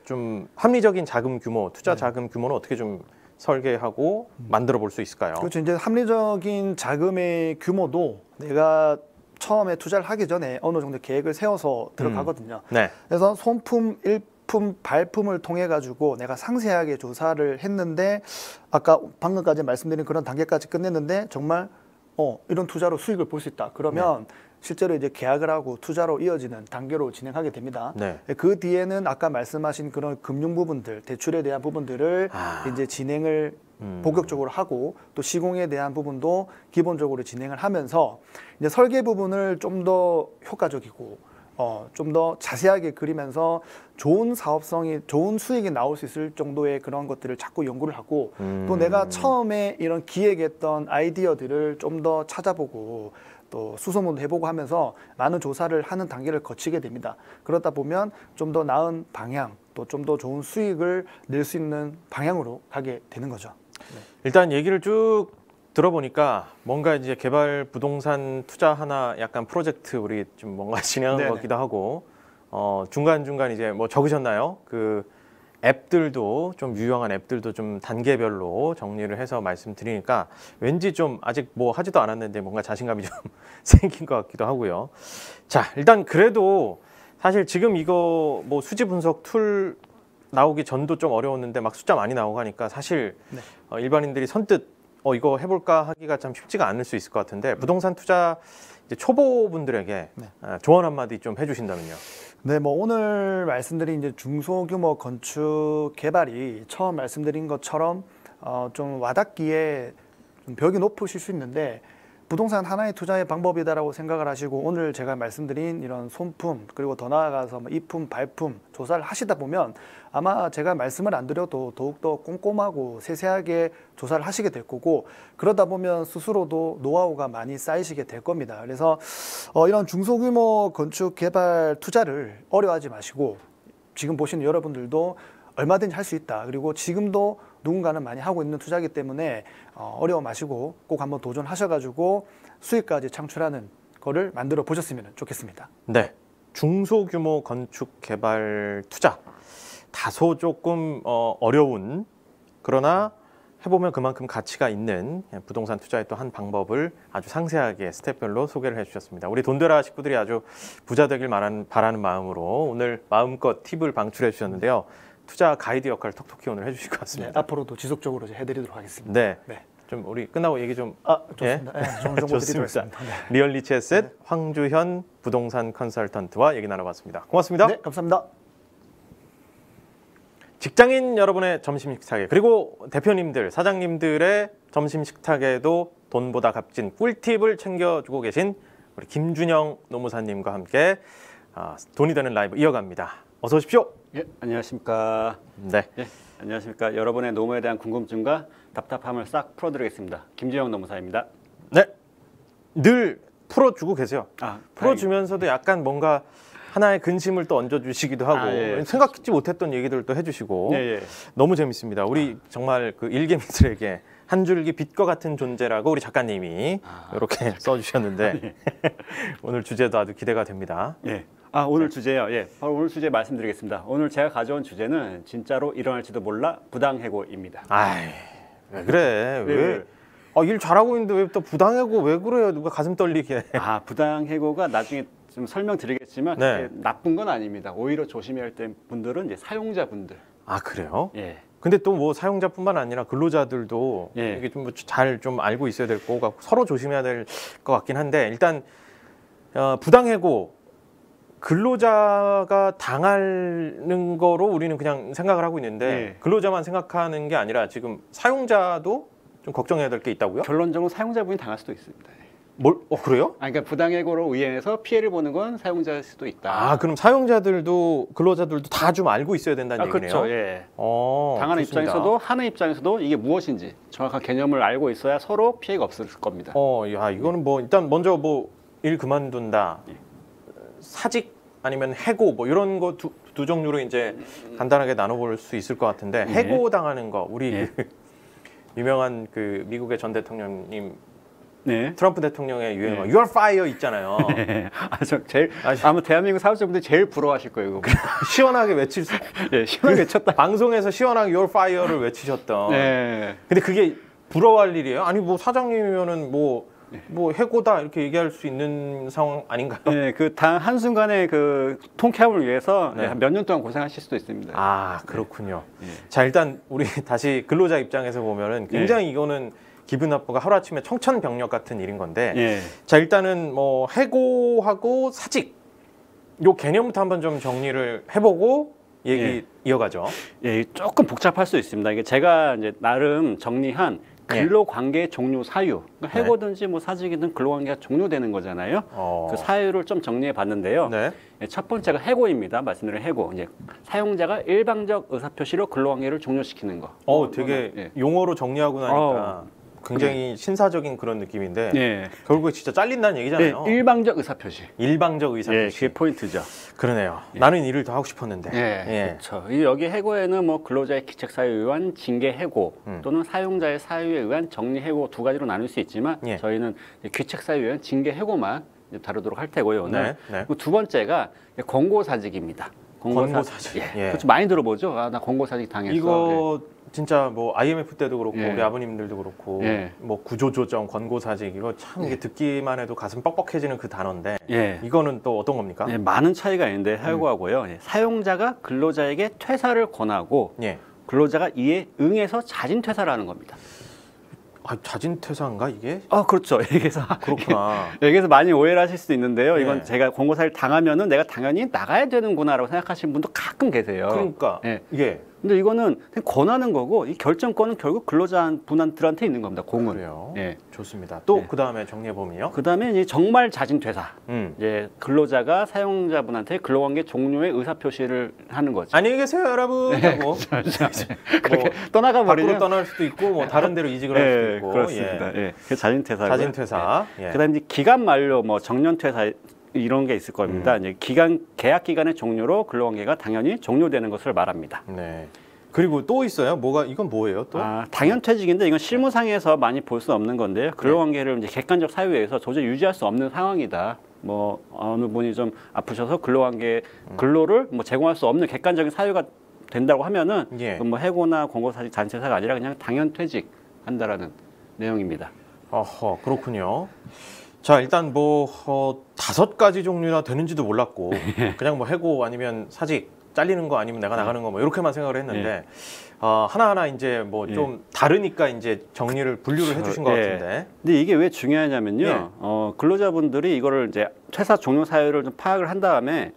좀 합리적인 자금 규모, 투자 자금 규모는 어떻게 좀 설계하고 만들어 볼 수 있을까요? 그렇죠. 이제 합리적인 자금의 규모도 내가 처음에 투자를 하기 전에 어느 정도 계획을 세워서 들어가거든요. 네. 그래서 손품, 일품, 발품을 통해 가지고 내가 상세하게 조사를 했는데 아까 방금까지 말씀드린 그런 단계까지 끝냈는데 정말 이런 투자로 수익을 볼 수 있다. 그러면 실제로 이제 계약을 하고 투자로 이어지는 단계로 진행하게 됩니다. 네. 그 뒤에는 아까 말씀하신 그런 금융 부분들, 대출에 대한 부분들을 이제 진행을 본격적으로 하고 또 시공에 대한 부분도 기본적으로 진행을 하면서 이제 설계 부분을 좀 더 효과적이고 좀 더 자세하게 그리면서 좋은 사업성이 좋은 수익이 나올 수 있을 정도의 그런 것들을 자꾸 연구를 하고 또 내가 처음에 이런 기획했던 아이디어들을 좀 더 찾아보고 또 수소문도 해보고 하면서 많은 조사를 하는 단계를 거치게 됩니다. 그러다 보면 좀 더 나은 방향 또 좀 더 좋은 수익을 낼 수 있는 방향으로 가게 되는 거죠. 네. 일단 얘기를 쭉 들어보니까 뭔가 이제 개발 부동산 투자 하나 약간 프로젝트 우리 좀 뭔가 진행한 것 같기도 하고 중간중간 이제 뭐 적으셨나요? 그 앱들도 좀 유용한 앱들도 좀 단계별로 정리를 해서 말씀드리니까 왠지 좀 아직 뭐 하지도 않았는데 뭔가 자신감이 좀 생긴 것 같기도 하고요. 자, 일단 그래도 사실 지금 이거 뭐 수지 분석 툴 나오기 전도 좀 어려웠는데 막 숫자 많이 나오고 하니까 사실 일반인들이 선뜻 이거 해볼까 하기가 참 쉽지가 않을 수 있을 것 같은데 부동산 투자 이제 초보분들에게 조언 한마디 좀 해주신다면요. 네, 뭐 오늘 말씀드린 이제 중소규모 건축 개발이 처음 말씀드린 것처럼 좀 와닿기에 좀 벽이 높으실 수 있는데 부동산 하나의 투자의 방법이다라고 생각을 하시고 오늘 제가 말씀드린 이런 손품 그리고 더 나아가서 뭐 입품, 발품 조사를 하시다 보면 아마 제가 말씀을 안 드려도 더욱더 꼼꼼하고 세세하게 조사를 하시게 될 거고 그러다 보면 스스로도 노하우가 많이 쌓이시게 될 겁니다. 그래서 이런 중소규모 건축 개발 투자를 어려워하지 마시고 지금 보시는 여러분들도 얼마든지 할 수 있다. 그리고 지금도 누군가는 많이 하고 있는 투자이기 때문에 어려워 마시고 꼭 한번 도전하셔가지고 수익까지 창출하는 거를 만들어 보셨으면 좋겠습니다. 네, 중소규모 건축 개발 투자 다소 조금 어려운 그러나 해보면 그만큼 가치가 있는 부동산 투자의 또 한 방법을 아주 상세하게 스텝별로 소개를 해주셨습니다. 우리 돈되라 식구들이 아주 부자 되길 바라는 마음으로 오늘 마음껏 팁을 방출해 주셨는데요. 투자 가이드 역할을 톡톡히 오늘 해주실 것 같습니다. 네, 앞으로도 지속적으로 해드리도록 하겠습니다. 네, 좀 우리 끝나고 얘기 좀. 좋습니다. 네, 좋은 정보 드리도록 네. 리얼리치 에셋 황주현 부동산 컨설턴트와 얘기 나눠봤습니다. 고맙습니다. 네, 감사합니다. 직장인 여러분의 점심 식탁에 그리고 대표님들, 사장님들의 점심 식탁에도 돈보다 값진 꿀팁을 챙겨주고 계신 우리 김준영 노무사님과 함께 돈이 되는 라이브 이어갑니다. 어서 오십시오. 예, 안녕하십니까. 네. 예, 안녕하십니까. 여러분의 노무에 대한 궁금증과 답답함을 싹 풀어드리겠습니다. 김준영 노무사입니다. 네. 늘 풀어주고 계세요. 풀어주면서도 다행입니다. 약간 뭔가 하나의 근심을 또 얹어주시기도 하고 예. 생각지 못했던 얘기들을 또 해주시고 예. 너무 재밌습니다. 우리 정말 그 일개미들에게 한 줄기 빛과 같은 존재라고 우리 작가님이 이렇게 써주셨는데 오늘 주제도 아주 기대가 됩니다. 예. 오늘 주제요. 예, 바로 오늘 주제 말씀드리겠습니다. 오늘 제가 가져온 주제는 진짜로 일어날지도 몰라 부당해고입니다. 왜 그래? 왜? 일 잘하고 있는데 왜 또 부당해고 왜 그래요? 누가 가슴 떨리게? 부당해고가 나중에 좀 설명드리겠지만 네. 나쁜 건 아닙니다. 오히려 조심해야 할 분들은 이제 사용자분들. 그래요? 예. 근데 또 뭐 사용자뿐만 아니라 근로자들도 예. 이게 좀 잘 좀 알고 있어야 될 거고 서로 조심해야 될 것 같긴 한데 일단 부당해고 근로자가 당하는 거로 우리는 그냥 생각을 하고 있는데 예. 근로자만 생각하는 게 아니라 지금 사용자도 좀 걱정해야 될 게 있다고요? 결론적으로 사용자분이 당할 수도 있습니다. 그래요? 그러니까 부당해고로 의해서 피해를 보는 건 사용자일 수도 있다. 그럼 사용자들도 근로자들도 다 좀 알고 있어야 된다는 얘기네요. 그렇죠. 예. 당하는 좋습니다. 입장에서도 하는 입장에서도 이게 무엇인지 정확한 개념을 알고 있어야 서로 피해가 없을 겁니다. 이거는 뭐 일단 먼저 뭐 일 그만둔다, 사직 아니면 해고 뭐 이런 거 두 종류로 이제 간단하게 나눠볼 수 있을 것 같은데 해고 당하는 거 우리 그 유명한 그 미국의 전 대통령님. 네. 트럼프 대통령의 유행어 You're fire 있잖아요. 아마 대한민국 사업자분들이 제일 부러워하실 거예요. 이거. 시원하게 외칠 수. 시원하게 외쳤다. 방송에서 시원하게 You're fire를 외치셨던. 네. 근데 그게 부러워할 일이에요? 아니 뭐 사장님이면은 뭐 해고다 이렇게 얘기할 수 있는 상황 아닌가요? 네, 그 단 한순간의 그 통쾌함을 위해서 몇 년 동안 고생하실 수도 있습니다. 그렇군요. 자, 일단 우리 다시 근로자 입장에서 보면은 굉장히 이거는 기분 나쁘고 하루아침에 청천벽력 같은 일인 건데 자, 일단은 뭐 해고하고 사직 요 개념부터 한번 좀 정리를 해보고 얘기 이어가죠. 조금 복잡할 수 있습니다. 이게 제가 이제 나름 정리한 근로관계 종료 사유, 그러니까 해고든지 뭐 사직이든 근로관계가 종료되는 거잖아요. 그 사유를 좀 정리해 봤는데요. 첫 번째가 해고입니다. 말씀드린 해고. 이제 사용자가 일방적 의사표시로 근로관계를 종료시키는 거. 되게 용어로 정리하고 나니까 굉장히 신사적인 그런 느낌인데 결국에 진짜 잘린다는 얘기잖아요. 일방적 의사표시. 일방적 의사표시. 그게 포인트죠. 그러네요. 나는 일을 더 하고 싶었는데. 그렇죠. 여기 해고에는 뭐 근로자의 기책 사유에 의한 징계 해고 또는 사용자의 사유에 의한 정리 해고 두 가지로 나눌 수 있지만 저희는 기책 사유에 의한 징계 해고만 다루도록 할 테고요. 오늘. 그리고 두 번째가 권고사직입니다. 권고사직. 그렇죠. 많이 들어보죠. 나 권고사직 당했어. 이거 진짜 뭐 IMF 때도 그렇고 우리 아버님들도 그렇고 뭐 구조조정, 권고사직 이거 참 이게 듣기만 해도 가슴 뻑뻑해지는 그 단어인데 이거는 또 어떤 겁니까? 많은 차이가 있는데 해고하고요. 사용자가 근로자에게 퇴사를 권하고 근로자가 이에 응해서 자진 퇴사를 하는 겁니다. 자진 퇴사인가 이게? 그렇죠. 여기서 그렇구나. 여기서 많이 오해를 하실 수도 있는데요. 이건 제가 권고사를 당하면은 내가 당연히 나가야 되는구나라고 생각하시는 분도 가끔 계세요. 그러니까 근데 이거는 그냥 권하는 거고 이 결정권은 결국 근로자분들한테 있는 겁니다. 공은. 그래요. 예. 좋습니다. 또 네. 그 다음에 정리해 보면요. 그 다음에 이제 정말 잦은 퇴사. 이제 근로자가 사용자분한테 근로관계 종료의 의사 표시를 하는 거죠. 안녕히 계세요, 여러분. 하고 그렇게 떠나가 버리면 밖으로 떠날 수도 있고, 뭐 다른 데로 이직을 할 수도 있고. 그렇습니다. 예. 그 잦은 퇴사. 잦은 퇴사. 예. 그다음에 이제 기간 만료, 뭐 정년 퇴사 이런 게 있을 겁니다. 이제 계약 기간의 종료로 근로관계가 당연히 종료되는 것을 말합니다. 네. 그리고 또 있어요. 이건 뭐예요? 또? 당연퇴직인데 이건 실무상에서 많이 볼 수 없는 건데요. 근로관계를 이제 객관적 사유에 의해서 도저히 유지할 수 없는 상황이다. 뭐 어느 분이 좀 아프셔서 근로를 뭐 제공할 수 없는 객관적인 사유가 된다고 하면은 뭐 해고나 공고사직 잔치사가 아니라 그냥 당연퇴직 한다라는 내용입니다. 어허, 그렇군요. 자, 일단 뭐 5가지 종류나 되는지도 몰랐고 그냥 뭐 해고 아니면 사직 잘리는 거 아니면 내가 나가는 거 뭐 이렇게만 생각을 했는데 하나하나 이제 뭐 좀 다르니까 이제 정리를 분류를 해주신 것 같은데. 근데 이게 왜 중요하냐면요. 근로자분들이 이거를 이제 퇴사 종료 사유를 좀 파악을 한 다음에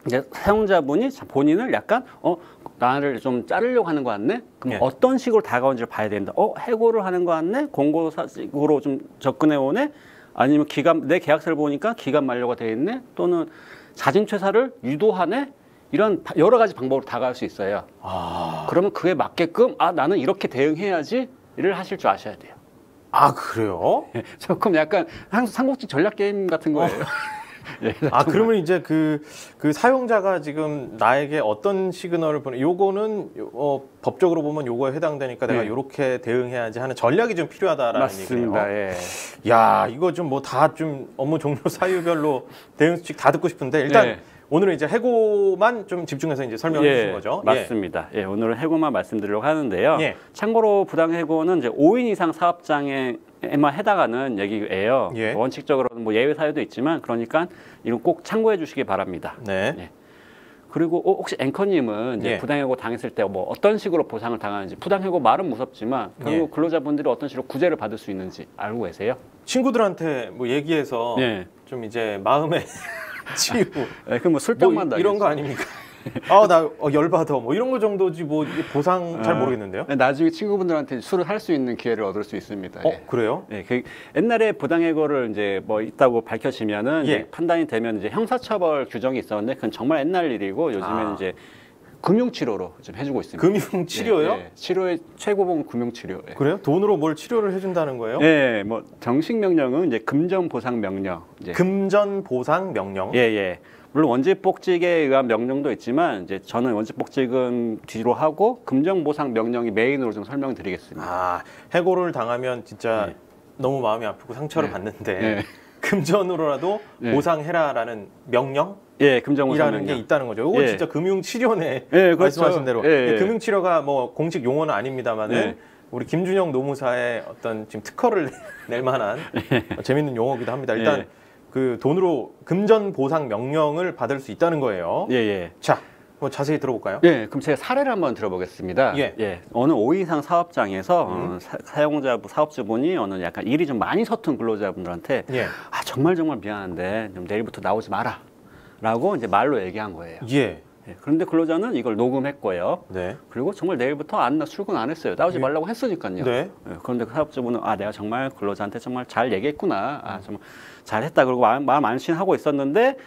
이제 사용자분이 본인을 약간 나를 좀 자르려고 하는 거 같네. 그럼 어떤 식으로 다가온지를 봐야 된다. 해고를 하는 거 같네. 공고사직으로 좀 접근해 오네. 아니면 내 계약서를 보니까 기간 만료가 돼 있네. 또는 자진 퇴사를 유도하네. 이런 여러 가지 방법으로 다가갈 수 있어요. 그러면 그에 맞게끔 나는 이렇게 대응해야지를 하실 줄 아셔야 돼요. 아, 그래요? 조금 약간 삼국지 전략 게임 같은 거예요. 그러면 이제 그 사용자가 지금 나에게 어떤 시그널을 요거는 법적으로 보면 요거에 해당되니까 내가 요렇게 대응해야지 하는 전략이 좀 필요하다라는 얘기예요. 야, 이거 좀 뭐 다 좀 업무 종료 사유별로 대응 수칙 다 듣고 싶은데 일단 오늘은 이제 해고만 좀 집중해서 이제 설명해 주신 거죠? 맞습니다. 오늘은 해고만 말씀드리려고 하는데요. 참고로 부당해고는 이제 5인 이상 사업장에만 해당하는 얘기예요. 원칙적으로는 뭐 예외 사유도 있지만 그러니까 이건 꼭 참고해 주시기 바랍니다. 그리고 혹시 앵커님은 이제 부당해고 당했을 때 뭐 어떤 식으로 보상을 당하는지, 부당해고 말은 무섭지만 결국 근로자분들이 어떤 식으로 구제를 받을 수 있는지 알고 계세요? 친구들한테 뭐 얘기해서 좀 이제 마음에 치유. 그럼 뭐 술병만 뭐 이런 거 아닙니까? 나 열받아. 뭐 이런 거 정도지 뭐 이게 보상 잘 모르겠는데요. 나중에 친구분들한테 술을 할 수 있는 기회를 얻을 수 있습니다. 그래요? 옛날에 부당해고를 이제 뭐 있다고 밝혀지면은 이제 판단이 되면 이제 형사처벌 규정이 있었는데 그건 정말 옛날 일이고 요즘에는 이제 금융치료로 좀 해주고 있습니다. 금융치료요? 치료의 최고봉 금융치료. 그래요? 돈으로 뭘 치료를 해준다는 거예요? 뭐 정식 명령은 이제 금전보상명령. 금전보상명령? 물론 원직복직에 의한 명령도 있지만 이제 저는 원직복직은 뒤로 하고 금전보상명령이 메인으로 좀 설명드리겠습니다. 해고를 당하면 진짜 너무 마음이 아프고 상처를 받는데 금전으로라도 보상해라라는 명령? 금전보상명령. 게 있다는 거죠. 이건 진짜 금융치료네. 말씀하신 대로. 금융치료가 뭐 공식 용어는 아닙니다만은 우리 김준영 노무사의 어떤 지금 특허를 낼 만한 재밌는 용어기도 합니다. 일단 그 돈으로 금전 보상 명령을 받을 수 있다는 거예요. 자, 뭐 자세히 들어볼까요? 그럼 제가 사례를 한번 들어보겠습니다. 어느 5인 이상 사업장에서 사업주분이 어느 약간 일이 좀 많이 서툰 근로자분들한테 정말 미안한데 좀 내일부터 나오지 마라 라고 이제 말로 얘기한 거예요. 그런데 근로자는 이걸 녹음했고요. 그리고 정말 내일부터 출근 안 했어요. 나오지 말라고 했으니까요. 그런데 그 사업주분은 내가 정말 근로자한테 정말 잘 얘기했구나. 정말 잘했다. 그리고 마음 안심하고 있었는데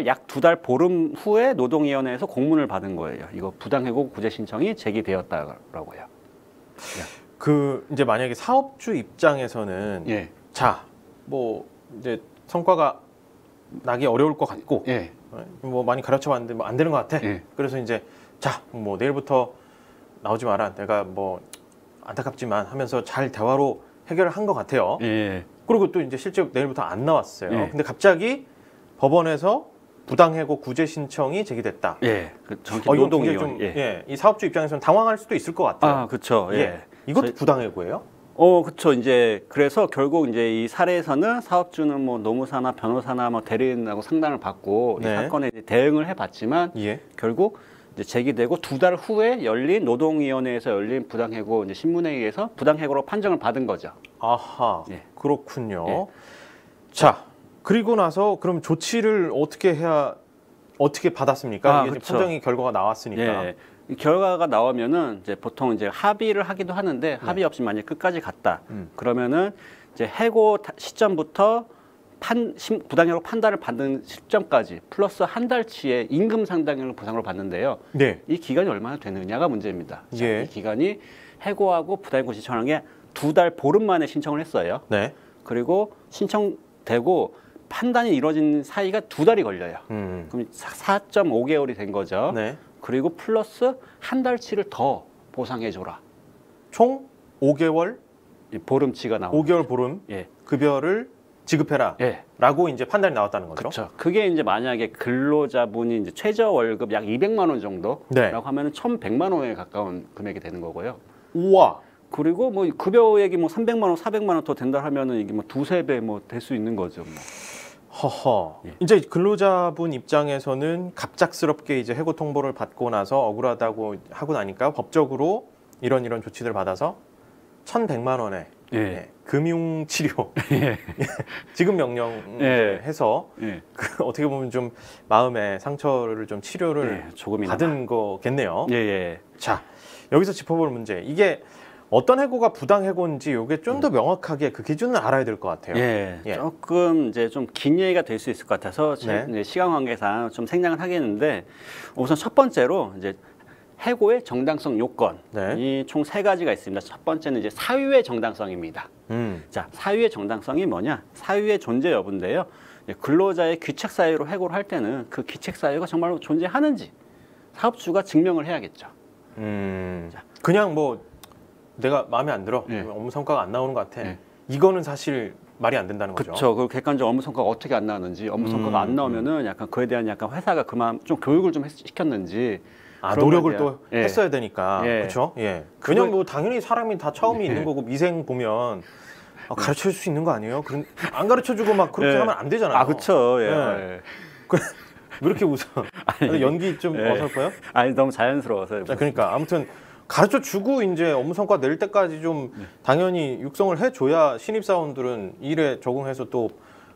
약 두 달 보름 후에 노동위원회에서 공문을 받은 거예요. 이거 부당해고 구제 신청이 제기되었다라고요. 그 이제 만약에 사업주 입장에서는 자, 뭐 이제 성과가 나기 어려울 것 같고 뭐 많이 가르쳐 봤는데 뭐 안 되는 것 같아. 그래서 이제 자, 뭐 내일부터 나오지 마라. 내가 뭐 안타깝지만 하면서 잘 대화로 해결을 한 것 같아요. 그리고 또 이제 실제 내일부터 안 나왔어요. 근데 갑자기 법원에서 부당해고 구제 신청이 제기됐다. 노동위원. 이 사업주 입장에서는 당황할 수도 있을 것 같아요. 그렇죠. 이것도 부당해고예요? 그렇죠. 이제 그래서 결국 이제 이 사례에서는 사업주는 뭐 노무사나 변호사나 뭐 대리인하고 상담을 받고 이 사건에 이제 대응을 해봤지만 결국 이제 제기되고 2달 후에 열린 노동위원회에서 열린 부당해고 이제 신문회의에서 부당해고로 판정을 받은 거죠. 그렇군요. 자, 그리고 나서 그럼 조치를 어떻게 받았습니까? 이게 판정이 결과가 나왔으니까. 이 결과가 나오면은 이제 보통 이제 합의를 하기도 하는데 합의 없이 만약 끝까지 갔다. 그러면은 이제 해고 시점부터 부당해고 판단을 받는 시점까지 플러스 한 달치의 임금 상당액을 보상을 받는데요. 네. 이 기간이 얼마나 되느냐가 문제입니다. 자, 예. 이 기간이 해고하고 부당해고 신청한 게 2달 보름 만에 신청을 했어요. 네. 그리고 신청되고 판단이 이루어진 사이가 2달이 걸려요. 그럼 4.5개월이 된 거죠. 네. 그리고 플러스 한 달치를 더 보상해줘라. 총 5개월 보름치가 나오고 5개월 보름 예. 급여를 지급해라. 예. 라고 이제 판단이 나왔다는 거죠. 그렇죠. 그게 이제 만약에 근로자분이 이제 최저 월급 약 200만 원 정도라고 네. 하면은 1,100만 원에 가까운 금액이 되는 거고요. 우와. 그리고 뭐 급여액이 뭐 300만 원, 400만 원 더 된다 하면은 이게 뭐 2~3배 뭐 될 수 있는 거죠. 뭐. 허허. 예. 이제 근로자분 입장에서는 갑작스럽게 이제 해고 통보를 받고 나서 억울하다고 하고 나니까 법적으로 이런 조치들을 받아서 1,100만 원에 예. 예, 금융 치료 예. 지급 명령 예. 해서 예. 그 어떻게 보면 좀 마음의 상처를 좀 치료를 예, 조금이나마. 받은 거겠네요. 예, 예. 자, 여기서 짚어볼 문제. 이게 어떤 해고가 부당 해고인지 이게 좀 더 명확하게 그 기준을 알아야 될 것 같아요. 예, 예. 조금 이제 좀 긴 얘기가 될 수 있을 것 같아서 네. 이제 시간 관계상 좀 생략을 하겠는데 우선 첫 번째로 이제 해고의 정당성 요건이 네. 총 3가지가 있습니다. 첫 번째는 이제 사유의 정당성입니다. 자, 사유의 정당성이 뭐냐? 사유의 존재 여부인데요. 근로자의 귀책 사유로 해고를 할 때는 그 귀책 사유가 정말로 존재하는지 사업주가 증명을 해야겠죠. 그냥 뭐 내가 마음에 안 들어, 예. 업무 성과가 안 나오는 것 같아. 예. 이거는 사실 말이 안 된다는 거죠. 그렇죠. 그 객관적 업무 성과가 어떻게 안 나오는지, 업무 성과가 안 나오면은 약간 그에 대한 약간 회사가 그만 좀 교육을 좀 시켰는지. 아, 그런 노력을 거에 또 대한- 했어야 되니까. 예. 그렇죠? 예. 그거- 그냥 뭐 당연히 사람이 다 처음이 예. 있는 거고 미생 보면 가르쳐 줄 수 있는 거 아니에요? 안 가르쳐 주고 막 그렇게 예. 하면 안 되잖아요. 아, 그렇죠. 예. 예. 예. 왜 이렇게 웃어? 연기 좀 예. 어설퍼요? 아니 너무 자연스러워서. 자, 그러니까 아무튼 가르쳐 주고 이제 업무 성과 낼 때까지 좀 당연히 육성을 해줘야 신입사원들은 일에 적응해서 또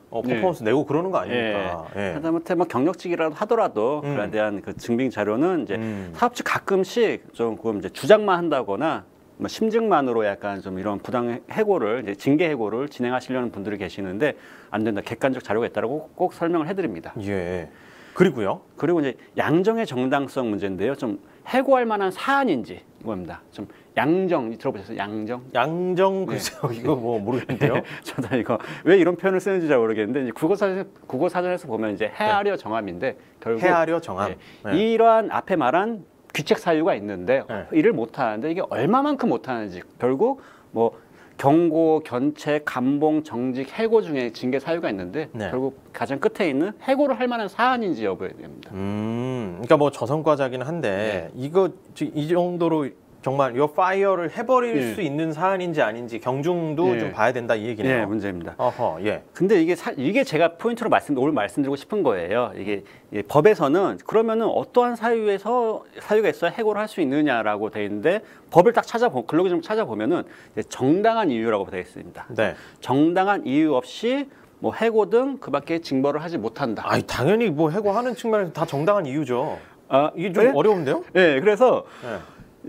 퍼포먼스 내고 그러는 거 아닙니까? 예. 하다못해 뭐 경력직이라도 하더라도 그에 대한 그 증빙 자료는 이제 사업주 가끔씩 좀 이제 주장만 한다거나 뭐 심증만으로 약간 좀 이런 부당 해고를 이제 징계 해고를 진행하시려는 분들이 계시는데 안 된다. 객관적 자료가 있다라고 꼭 설명을 해드립니다. 예. 그리고요. 그리고 이제 양정의 정당성 문제인데요. 좀 해고할 만한 사안인지 이겁니다. 좀 양정 들어보셨어요? 양정? 글쎄요. 이거 뭐 모르겠는데요. 저도 이거 왜 이런 표현을 쓰는지 잘 모르겠는데 이제 국어 사전에서 보면 이제 헤아려 정함인데 결국 헤아려 정함. 네. 이러한 앞에 말한 귀책 사유가 있는데 일을 못 하는데 이게 얼마만큼 못 하는지 결국 뭐 경고, 견책, 감봉, 정직, 해고 중에 징계 사유가 있는데 결국 가장 끝에 있는 해고를 할 만한 사안인지 여부에 됩니다. 그러니까 뭐 저성과자긴 한데 이거 이 정도로 정말 이 파이어를 해버릴 수 있는 사안인지 아닌지 경중도 좀 봐야 된다 이 얘기네요. 예, 문제입니다. 어허, 예. 근데 이게 제가 포인트로 오늘 말씀드리고 싶은 거예요. 이게 법에서는 그러면은 어떠한 사유가 있어야 해고를 할 수 있느냐라고 돼 있는데 법을 딱 근로기준을 찾아보면은 정당한 이유라고 되어 있습니다. 네. 정당한 이유 없이 뭐 해고 등 그밖에 징벌을 하지 못한다. 아니 당연히 뭐 해고하는 측면에서 다 정당한 이유죠. 아, 이게 좀 네? 어려운데요? 네, 그래서 네.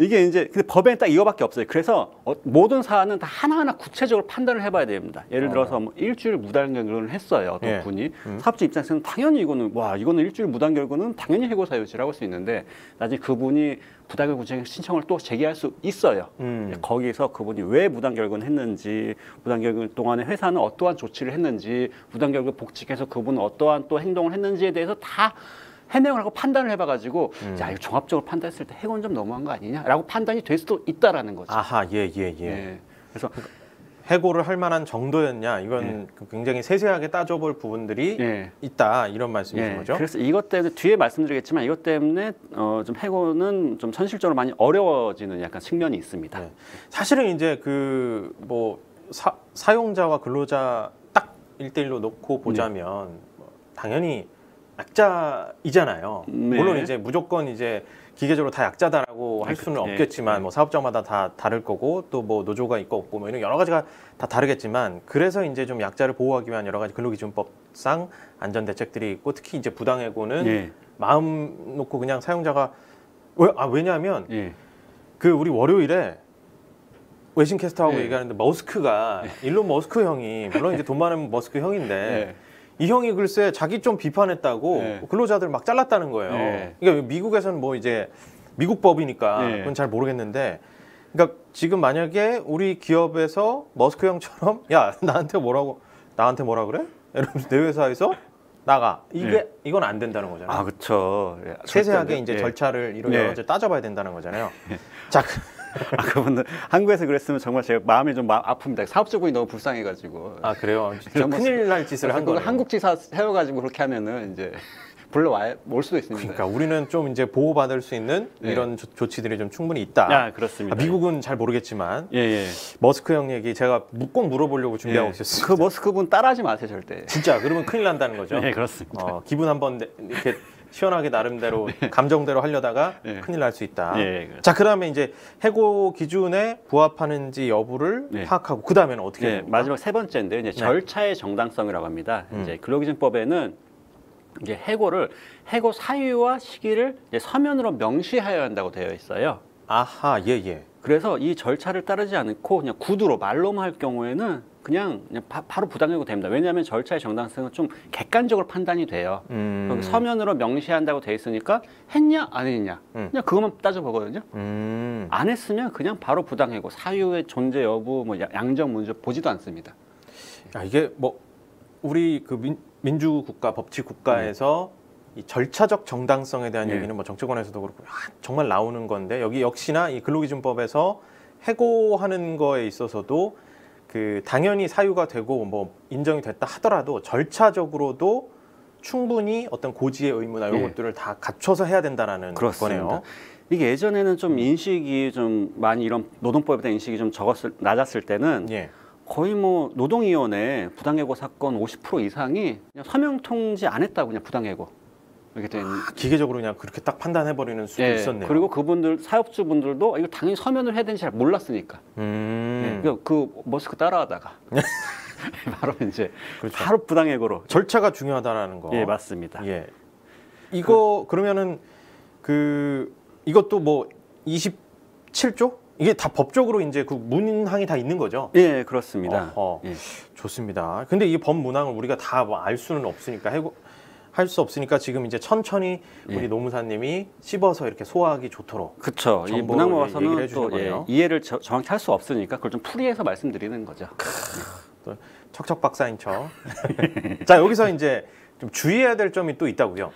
이게 이제 근데 법에는 딱 이거밖에 없어요. 그래서 모든 사안은 다 하나하나 구체적으로 판단을 해봐야 됩니다. 예를 들어서 뭐 일주일 무단결근을 했어요. 어떤 분이 사업주 입장에서는 당연히 이거는 일주일 무단결근은 당연히 해고 사유지라고 할 수 있는데 나중에 그분이 부당결근 신청을 또 제기할 수 있어요. 거기서 그분이 왜 무단결근 했는지, 무단결근 동안에 회사는 어떠한 조치를 했는지, 무단결근 복직해서 그분은 어떠한 또 행동을 했는지에 대해서 다 해명을 하고 판단을 해봐가지고 야 이거 종합적으로 판단했을 때 해고는 좀 너무한 거 아니냐라고 판단이 될 수도 있다라는 거죠. 아하, 예. 그래서 해고를 할 만한 정도였냐 이건 굉장히 세세하게 따져볼 부분들이 있다 이런 말씀이신 거죠? 그래서 이것 때문에 뒤에 말씀드리겠지만 이것 때문에 좀 해고는 좀 현실적으로 많이 어려워지는 약간 측면이 있습니다. 사실은 이제 그 뭐 사용자와 근로자 딱 1대1로 놓고 보자면 당연히 약자이잖아요. 물론 이제 무조건 이제 기계적으로 다 약자다라고 할 수는 없겠지만 뭐 사업자마다 다 다를 거고 또 뭐 노조가 있고 없고 뭐 이런 여러 가지가 다 다르겠지만 그래서 이제 좀 약자를 보호하기 위한 여러 가지 근로기준법상 안전 대책들이 있고 특히 이제 부당해고는 마음 놓고 그냥 사용자가 왜냐하면 예. 그 우리 월요일에 외신 캐스터하고 예. 얘기하는데 머스크가 일론 머스크 형이 물론 이제 돈 많은 머스크 형인데 예. 이 형이 글쎄 자기 좀 비판했다고 예. 근로자들 막 잘랐다는 거예요. 예. 그러니까 미국에서는 뭐 이제 미국 법이니까 예. 그건 잘 모르겠는데 그러니까 지금 만약에 우리 기업에서 머스크 형처럼 야 나한테 뭐라 그래? 이러면서 내 회사에서 나가 이건 안 된다는 거잖아요. 아 그렇죠. 세세하게 이제 절차를 여러 가지 따져봐야 된다는 거잖아요. 자. 그분들 한국에서 그랬으면 정말 제가 마음이 좀 아픕니다. 사업주분이 너무 불쌍해가지고. 아 그래요? 큰일 날 짓을 한 거예요. 한국지사 세워가지고 그렇게 하면은 이제 올 수도 있습니다. 그러니까 우리는 좀 이제 보호받을 수 있는 이런 조치들이 좀 충분히 있다. 아, 그렇습니다. 미국은 잘 모르겠지만 예. 머스크 형 얘기 제가 꼭 물어보려고 준비하고 있었어요. 그 머스크 분 따라하지 마세요 절대. 진짜 그러면 큰일 난다는 거죠. 네 그렇습니다. 기분 한번 이렇게 시원하게 나름대로 감정대로 하려다가 큰일 날 수 있다. 자, 그다음에 이제 해고 기준에 부합하는지 여부를 파악하고 그다음에는 어떻게 해야 됩니까? 마지막 세 번째인데요. 이제 절차의 정당성이라고 합니다. 이제 근로기준법에는 이제 해고 사유와 시기를 이제 서면으로 명시해야 한다고 되어 있어요. 아하, 예. 그래서 이 절차를 따르지 않고 그냥 구두로 말로만 할 경우에는 그냥 바로 부당해고 됩니다. 왜냐하면 절차의 정당성은 좀 객관적으로 판단이 돼요. 서면으로 명시한다고 돼 있으니까 했냐 안 했냐 그냥 그것만 따져보거든요. 안 했으면 그냥 바로 부당해고 사유의 존재 여부 뭐 양적 문제 보지도 않습니다. 이게 뭐 우리 그 민주국가 법치국가에서 이 절차적 정당성에 대한 얘기는 뭐 정치권에서도 그렇고 정말 나오는 건데 여기 역시나 이 근로기준법에서 해고하는 거에 있어서도 그 당연히 사유가 되고 뭐 인정이 됐다 하더라도 절차적으로도 충분히 어떤 고지의 의무나 이런 것들을 다 갖춰서 해야 된다라는 거네요. 이게 예전에는 좀 인식이 좀 많이 이런 노동법에 대한 인식이 좀 낮았을 때는 거의 뭐 노동위원회 부당해고 사건 50% 이상이 그냥 서명 통지 안 했다고 그냥 부당해고 이렇게 된 기계적으로 그냥 그렇게 딱 판단해버리는 수도 있었네요. 그리고 그분들 사업주분들도 이거 당연히 서면을 해야 되는지 잘 몰랐으니까. 그 머스크 따라하다가 바로 이제 바로 부당해고로 절차가 중요하다라는 거. 예, 맞습니다. 이거 그러면은 이것도 뭐 27조? 이게 다 법적으로 이제 그 문항이 다 있는 거죠? 예, 그렇습니다. 좋습니다. 근데 이 법 문항을 우리가 다 뭐 알 수는 없으니까 할 수 없으니까 지금 이제 천천히 우리 노무사님이 씹어서 이렇게 소화하기 좋도록. 그렇죠. 이 문항만 와서는 또 이해를 정확히 할 수 없으니까 그걸 좀 풀이해서 말씀드리는 거죠. 또 척척 박사인 척. 자, 여기서 이제 좀 주의해야 될 점이 또 있다고요.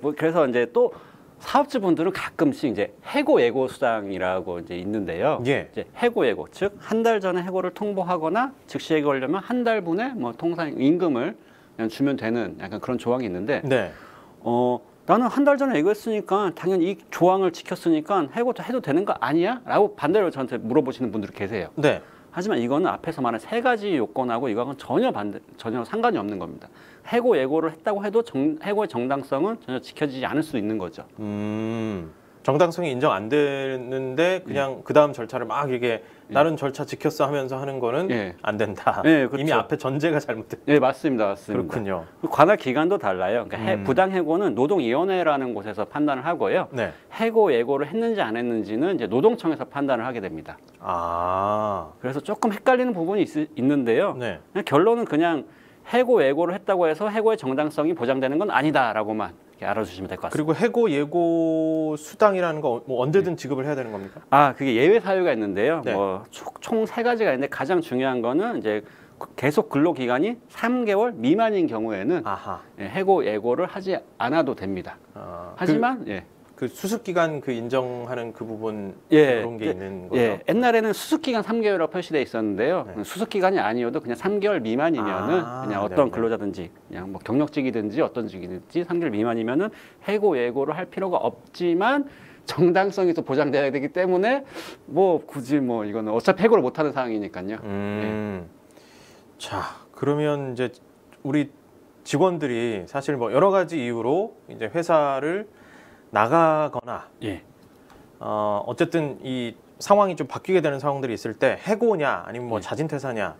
뭐 그래서 이제 또 사업주분들은 가끔씩 이제 해고 예고 수당이라고 이제 있는데요. 이제 해고 예고, 즉 한 달 전에 해고를 통보하거나 즉시 해고하려면 한 달분의 뭐 통상 임금을 그냥 주면 되는 약간 그런 조항이 있는데, 나는 한 달 전에 예고했으니까 당연히 이 조항을 지켰으니까 해도 되는 거 아니야? 라고 반대로 저한테 물어보시는 분들이 계세요. 하지만 이거는 앞에서 말한 세 가지 요건하고 이거하고는 전혀 상관이 없는 겁니다. 해고 예고를 했다고 해도 해고의 정당성은 전혀 지켜지지 않을 수 있는 거죠. 정당성이 인정 안 되는데 그냥 그 다음 절차를 막 이게 다른 절차 지켰어 하면서 하는 거는 안 된다. 그렇죠. 이미 앞에 전제가 잘못됐다. 네, 맞습니다. 그렇군요. 관할 기관도 달라요. 그러니까 부당해고는 노동위원회라는 곳에서 판단을 하고요. 해고 예고를 했는지 안 했는지는 이제 노동청에서 판단을 하게 됩니다. 그래서 조금 헷갈리는 부분이 있는데요. 그냥 결론은 그냥 해고 예고를 했다고 해서 해고의 정당성이 보장되는 건 아니다라고만 알아주시면 될 것 같습니다. 그리고 해고 예고 수당이라는 거 뭐 언제든 지급을 해야 되는 겁니까? 그게 예외 사유가 있는데요. 뭐 총 세 가지가 있는데 가장 중요한 거는 이제 계속 근로 기간이 3개월 미만인 경우에는 해고 예고를 하지 않아도 됩니다. 하지만 그 수습 기간 인정하는 그 부분 그런 게 있는 거죠. 옛날에는 수습 기간 3개월이라고 표시돼 있었는데요. 수습 기간이 아니어도 그냥 3개월 미만이면은 그냥 어떤 근로자든지 그냥 뭐 경력직이든지 어떤 직이든지 3개월 미만이면은 해고 예고를 할 필요가 없지만 정당성이 또 보장돼야 되기 때문에 뭐 굳이 뭐 이거는 어차피 해고를 못 하는 상황이니까요. 자, 그러면 이제 우리 직원들이 사실 뭐 여러 가지 이유로 이제 회사를 나가거나 어쨌든 이 상황이 좀 바뀌게 되는 상황들이 있을 때 해고냐 아니면 뭐 자진 퇴사냐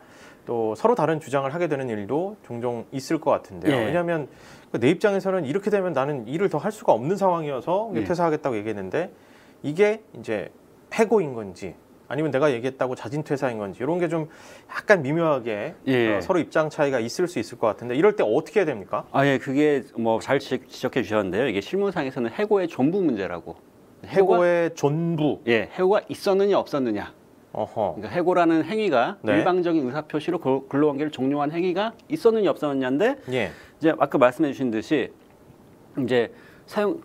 또 서로 다른 주장을 하게 되는 일도 종종 있을 것 같은데요. 예. 왜냐하면 내 입장에서는 이렇게 되면 나는 일을 더 할 수가 없는 상황이어서 예. 퇴사하겠다고 얘기했는데 이게 이제 해고인 건지 아니면 내가 얘기했다고 자진 퇴사인 건지 이런 게 좀 약간 미묘하게 예. 서로 입장 차이가 있을 수 있을 것 같은데 이럴 때 어떻게 해야 됩니까? 예, 그게 뭐 잘 지적해 주셨는데요. 이게 실무상에서는 해고의 존부 문제라고. 해고의 존부. 예, 해고가 있었느냐 없었느냐. 어허. 그러니까 해고라는 행위가 네. 일방적인 의사표시로 근로관계를 종료한 행위가 있었느냐 없었느냐인데 예. 이제 아까 말씀해 주신 듯이 이제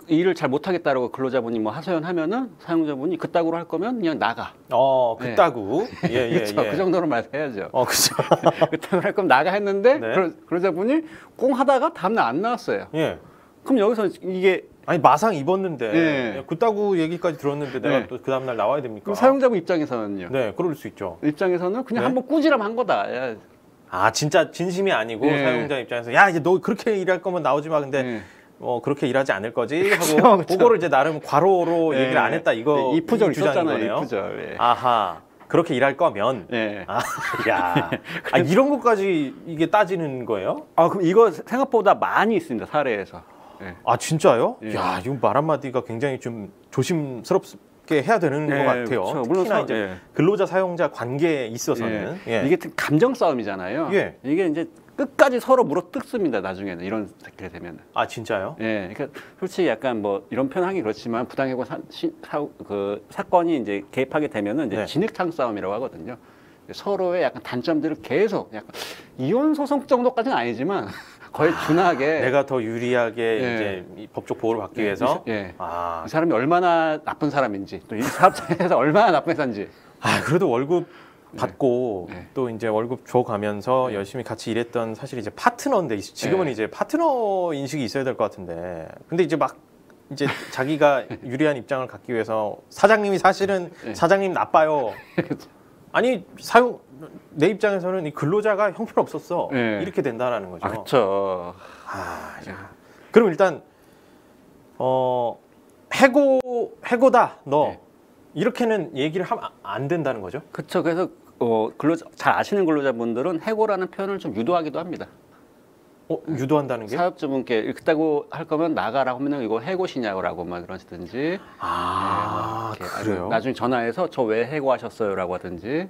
일을 잘 못하겠다라고 근로자분이 뭐 하소연하면은 사용자분이 그따구로 할 거면 그냥 나가. 그따구. 예, 예, 그렇죠. 예. 그 정도로 말해야죠. 그렇죠. 그따구로 할 거면 나가 했는데 네. 근로자분이 꽁 하다가 다음날 안 나왔어요. 예. 그럼 여기서 이게 아니 마상 입었는데 예. 그따구 얘기까지 들었는데 내가 예. 또 그 다음 날 나와야 됩니까? 그럼 사용자분 입장에서는요. 네, 그럴 수 있죠. 입장에서는 그냥 네? 한번 꾸지람 한 거다. 야. 진짜 진심이 아니고 예. 사용자 입장에서 야 이제 너 그렇게 일할 거면 나오지 마. 근데 예. 그렇게 일하지 않을 거지 하고 그쵸, 그쵸. 그거를 이제 나름 괄호로 예. 얘기를 안 했다 이거 이프절 이 주장인 있었잖아요. 거네요. 이프절. 예. 아하 그렇게 일할 거면 예. 야 이런 것까지 이게 따지는 거예요? 그럼 이거 생각보다 많이 있습니다. 사례에서. 예. 진짜요? 예. 야 이거 말 한마디가 굉장히 좀 조심스럽게 해야 되는 것 같아요. 그렇죠. 물론 특히나 이제 근로자 사용자 관계에 있어서는 예. 이게 감정 싸움이잖아요. 예. 이게 이제 끝까지 서로 물어뜯습니다. 나중에는 이런 게 되면. 진짜요? 예, 그러니까 솔직히 약간 뭐 이런 표현하기 그렇지만 부당해고 사건이 이제 개입하게 되면은 이제 네. 진흙탕 싸움이라고 하거든요. 서로의 약간 단점들을 계속 약간 이혼 소송 정도까지는 아니지만 거의 준하게 내가 더 유리하게 예. 이제 이 법적 보호를 받기 위해서 이 사람이 얼마나 나쁜 사람인지 또 이 사업장에서 얼마나 나쁜 회사인지 그래도 월급 받고 네. 또 이제 월급 줘가면서 열심히 같이 일했던 사실 이제 파트너인데 지금은 이제 파트너 인식이 있어야 될 것 같은데 근데 이제 막 이제 자기가 유리한 입장을 갖기 위해서 사장님이 사실은 사장님 나빠요. 아니 내 입장에서는 이 근로자가 형편없었어 이렇게 된다라는 거죠. 그렇죠. 그럼 일단 해고다 너 이렇게는 얘기를 하면 안 된다는 거죠? 그렇죠. 그래서 잘 아시는 근로자분들은 해고라는 표현을 좀 유도하기도 합니다. 유도한다는 게? 사업주분께 그렇다고 할 거면 나가라고 하면 이거 해고시냐고라고 막 그러시든지. 그래요? 나중에 전화해서 저 왜 해고하셨어요라고 하든지.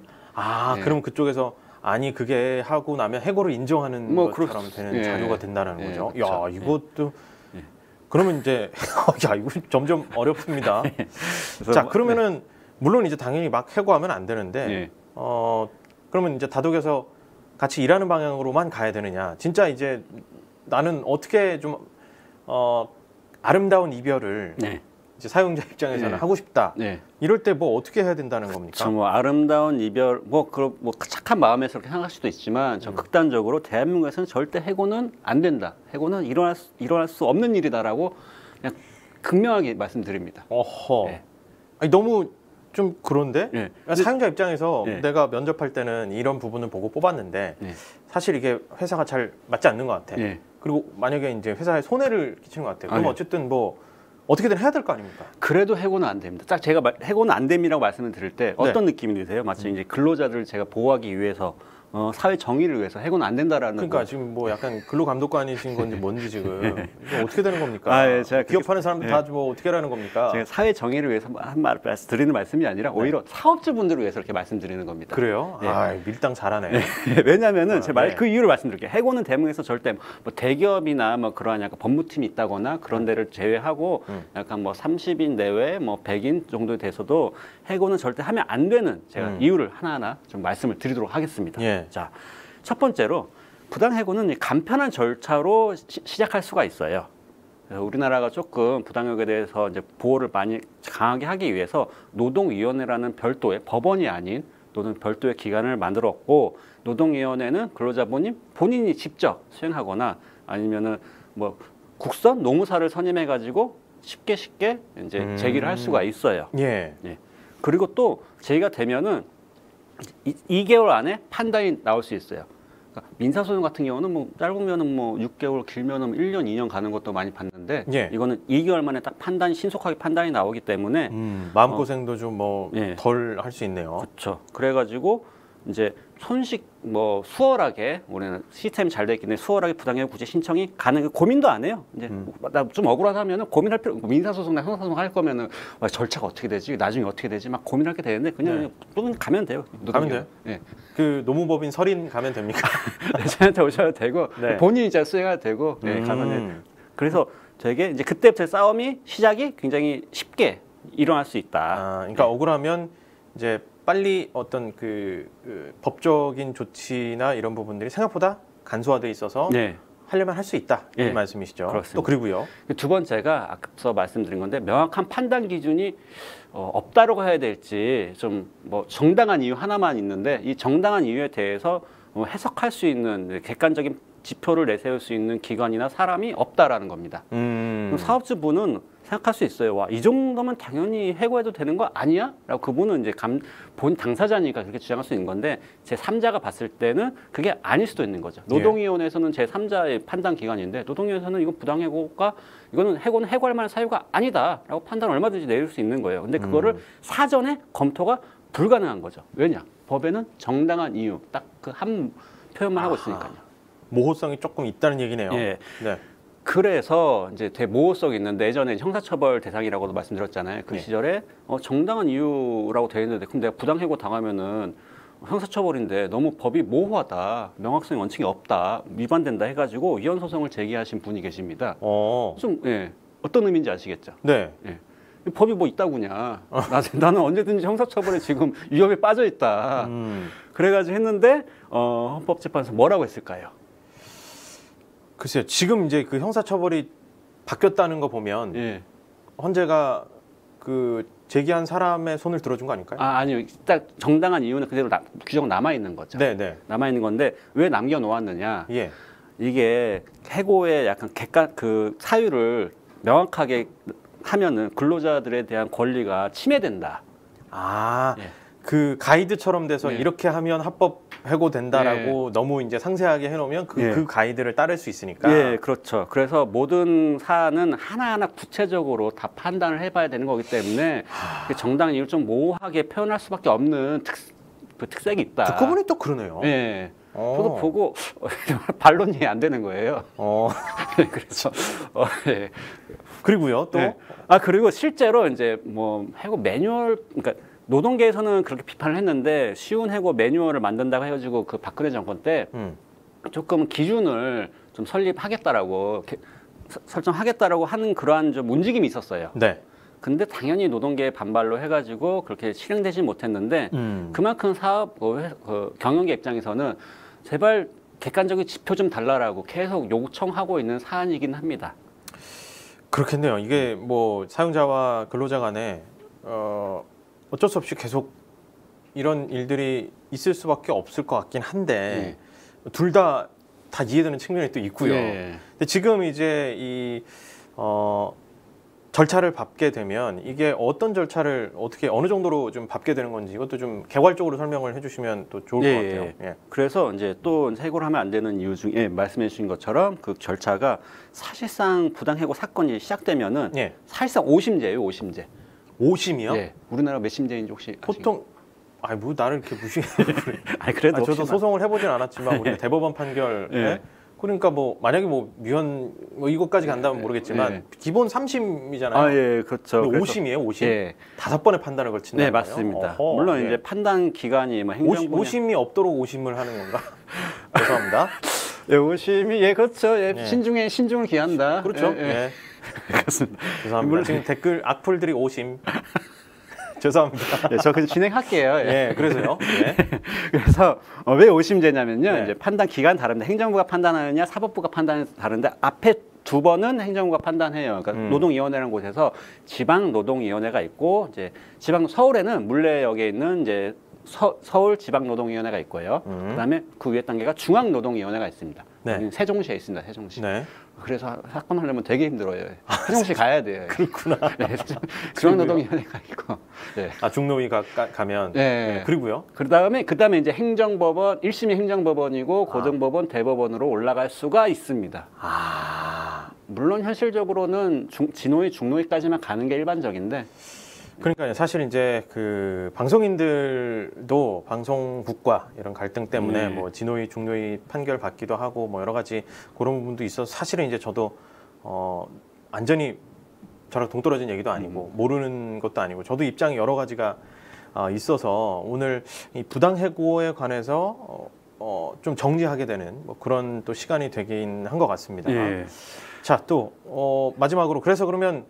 그럼 그쪽에서 아니 그게 하고 나면 해고를 인정하는 것처럼 되는 자료가 된다는 거죠. 그렇죠. 이것도 그러면 이제 이거 점점 어렵습니다. 자 그러면은 물론 이제 당연히 막 해고하면 안 되는데 그러면 이제 다독여서 같이 일하는 방향으로만 가야 되느냐? 진짜 이제 나는 어떻게 좀 아름다운 이별을 이제 사용자 입장에서는 하고 싶다. 이럴 때 뭐 어떻게 해야 된다는 겁니까? 뭐 아름다운 이별 뭐 착한 마음에서 그렇게 생각할 수도 있지만 전 극단적으로 대한민국에서는 절대 해고는 안 된다. 해고는 일어날 수 없는 일이다라고 그냥 극명하게 말씀드립니다. 아니 너무 좀 그런데 그러니까 사용자 입장에서 내가 면접할 때는 이런 부분을 보고 뽑았는데 사실 이게 회사가 잘 맞지 않는 것 같아. 그리고 만약에 이제 회사에 손해를 끼치는 것 같아. 그럼 어쨌든 뭐 어떻게든 해야 될 거 아닙니까? 그래도 해고는 안 됩니다. 딱 제가 해고는 안 됨이라고 말씀을 드릴 때 어떤 느낌이 드세요? 마치 이제 근로자들을 제가 보호하기 위해서 사회 정의를 위해서 해고는 안 된다라는. 그러니까 지금 뭐 약간 근로감독관이신 건지 뭔지 지금 이거 어떻게 되는 겁니까? 제가 기업하는 사람들 다 뭐 어떻게 하는 겁니까? 제가 사회 정의를 위해서 드리는 말씀이 아니라 오히려 사업주분들을 위해서 이렇게 말씀드리는 겁니다. 그래요? 밀당 잘하네. 왜냐하면은 제가 그 이유를 말씀드릴게요. 해고는 대한민국에서 절대 뭐 대기업이나 뭐 그러한 약간 법무팀이 있다거나 그런 데를 제외하고 약간 뭐 30인 내외 뭐 100인 정도 돼서도 해고는 절대 하면 안 되는 제가 이유를 하나하나 좀 말씀을 드리도록 하겠습니다. 자, 첫 번째로 부당해고는 간편한 절차로 시작할 수가 있어요. 그래서 우리나라가 조금 부당해고에 대해서 이제 보호를 많이 강하게 하기 위해서 노동위원회라는 별도의 법원이 아닌 또는 별도의 기관을 만들었고 노동위원회는 근로자분이 본인이 직접 수행하거나 아니면은 뭐 국선 노무사를 선임해 가지고 쉽게 이제 제기를 할 수가 있어요. 그리고 또 제기가 되면은 2개월 안에 판단이 나올 수 있어요. 그러니까 민사소송 같은 경우는 뭐 짧으면은 뭐 6개월, 길면은 1년, 2년 가는 것도 많이 봤는데 이거는 2개월 만에 딱 신속하게 판단이 나오기 때문에 마음고생도 좀 뭐 덜 할 수 있네요. 그렇죠. 그래가지고 이제 수월하게 우리는 시스템이 잘 돼 있기 때문에 수월하게 부당해고 구제 신청이 가능. 고민도 안 해요. 이제 나 좀 억울하다면은 고민할 필요. 민사소송이나 형사소송 할 거면은 절차가 어떻게 되지? 나중에 어떻게 되지? 막 고민할 게 되는데 그냥 가면 돼요. 가면 돼요? 예. 그 노무법인 설인 가면 됩니까? 저한테 오셔도 되고 본인이 이제 수행해도 되고 가면 돼요. 그래서 되게 이제 그때부터 싸움이 시작이 굉장히 쉽게 일어날 수 있다. 그러니까 억울하면 이제 빨리 어떤 그 법적인 조치나 이런 부분들이 생각보다 간소화돼 있어서 하려면 할 수 있다 이 말씀이시죠. 그렇습니다. 또 그리고요. 두 번째가 앞서 말씀드린 건데 명확한 판단 기준이 없다라고 해야 될지 좀 뭐 정당한 이유 하나만 있는데 이 정당한 이유에 대해서 해석할 수 있는 객관적인 지표를 내세울 수 있는 기관이나 사람이 없다라는 겁니다. 사업주분은 생각할 수 있어요. 와, 이 정도면 당연히 해고해도 되는 거 아니야? 라고 그분은 이제 본 당사자니까 그렇게 주장할 수 있는 건데 제3자가 봤을 때는 그게 아닐 수도 있는 거죠. 노동위원회에서는 제3자의 판단 기관인데 노동위원회에서는 이건 부당해고가 이거는 해고는 해고할 만한 사유가 아니다라고 판단을 얼마든지 내릴 수 있는 거예요. 근데 그거를 사전에 검토가 불가능한 거죠. 왜냐? 법에는 정당한 이유 딱 그 한 표현만 하고 있으니까요. 모호성이 조금 있다는 얘기네요. 네. 그래서 이제 대모호성이 있는데 예전에 형사처벌 대상이라고도 말씀드렸잖아요. 그 시절에 정당한 이유라고 되어 있는데 그럼 내가 부당해고 당하면은 형사처벌인데 너무 법이 모호하다, 명확성이 원칙이 없다, 위반된다 해가지고 이혼 소송을 제기하신 분이 계십니다. 좀 어떤 의미인지 아시겠죠? 네. 법이 뭐 있다구냐. 나는 언제든지 형사처벌에 지금 위험에 빠져 있다. 그래가지고 했는데 헌법재판소 뭐라고 했을까요? 글쎄요. 지금 이제 그 형사처벌이 바뀌었다는 거 보면 헌재가 그 제기한 사람의 손을 들어준 거 아닐까요? 아니요. 딱 정당한 이유는 그대로 규정 남아 있는 거죠. 남아 있는 건데 왜 남겨 놓았느냐? 이게 해고의 약간 그 사유를 명확하게 하면은 근로자들에 대한 권리가 침해된다. 그 가이드처럼 돼서 이렇게 하면 합법 해고된다라고 너무 이제 상세하게 해놓으면 그 가이드를 따를 수 있으니까. 그렇죠. 그래서 모든 사안은 하나하나 구체적으로 다 판단을 해봐야 되는 거기 때문에 정당 이유를 좀 모호하게 표현할 수밖에 없는 특색이 있다. 듣고 보니 또 그러네요. 저도 보고 반론이 안 되는 거예요. 그래서 그리고요 또 그리고 실제로 이제 뭐 해고 매뉴얼 그러니까 노동계에서는 그렇게 비판을 했는데 쉬운 해고 매뉴얼을 만든다고 해가지고 그 박근혜 정권 때 조금 기준을 좀 설립하겠다라고 설정하겠다라고 하는 그러한 좀 움직임이 있었어요. 근데 당연히 노동계의 반발로 해가지고 그렇게 실행되지 못했는데 그만큼 사업 경영계 입장에서는 제발 객관적인 지표 좀 달라라고 계속 요청하고 있는 사안이긴 합니다. 그렇겠네요. 이게 뭐 사용자와 근로자 간에 어쩔 수 없이 계속 이런 일들이 있을 수밖에 없을 것 같긴 한데 둘 다 이해되는 측면이 또 있고요. 근데 지금 이제 이 절차를 밟게 되면 이게 어떤 절차를 어떻게 어느 정도로 좀 밟게 되는 건지 이것도 좀 개괄적으로 설명을 해주시면 또 좋을 것 같아요. 그래서 이제 또 해고를 하면 안 되는 이유 중에 말씀해 주신 것처럼 그 절차가 사실상 부당해고 사건이 시작되면은 사실상 5심제예요, 5심제. 5심이요? 우리나라 몇 심제인지 혹시 보통 뭐 나를 이렇게 무시해. 그래도 저도 소송을 해보진 않았지만 우리가 대법원 판결 그러니까 뭐 만약에 뭐 위헌 뭐 이것까지 간다면 모르겠지만 기본 3심이잖아요. 그렇죠. 5심이에요, 5심. 5번의 판단을 걸친다는 거예요. 맞습니다. 물론 이제 판단 기간이 뭐 행정부 5심이 없도록 5심을 하는 건가? 죄송합니다. 5심이 그렇죠. 신중을 기한다. 그렇죠. 그렇습니다. 죄송합니다. 물론 지금 댓글 악플들이 5심. 죄송합니다. 저 그냥 진행할게요. 그래서요. 그래서 왜 5심제냐면요. 이제 판단 기간 다른데 행정부가 판단하느냐, 사법부가 판단이 다른데 앞에 2번은 행정부가 판단해요. 그러니까 노동위원회라는 곳에서 지방노동위원회가 있고 이제 서울에는 물레역에 있는 이제 서울지방노동위원회가 있고요. 그다음에 그 위에 단계가 중앙노동위원회가 있습니다. 세종시에 있습니다. 세종시. 그래서 사건 하려면 되게 힘들어요. 세종시 가야 돼요. 그렇구나. 중앙노동위원회가 있고. 중노위 가면. 그리고요. 그다음에 이제 행정법원 1심이 행정법원이고 고등법원, 대법원으로 올라갈 수가 있습니다. 물론 현실적으로는 진노위, 중노위까지만 가는 게 일반적인데. 그러니까요. 사실 이제 그 방송인들도 방송국과 이런 갈등 때문에 뭐 진호위, 중노위 판결 받기도 하고 뭐 여러 가지 그런 부분도 있어서 사실은 이제 저도 완전히 저랑 동떨어진 얘기도 아니고 모르는 것도 아니고 저도 입장이 여러 가지가 있어서 오늘 이 부당 해고에 관해서 좀 정리하게 되는 뭐 그런 또 시간이 되긴 한 것 같습니다. 예. 자, 또 마지막으로 그래서 그러면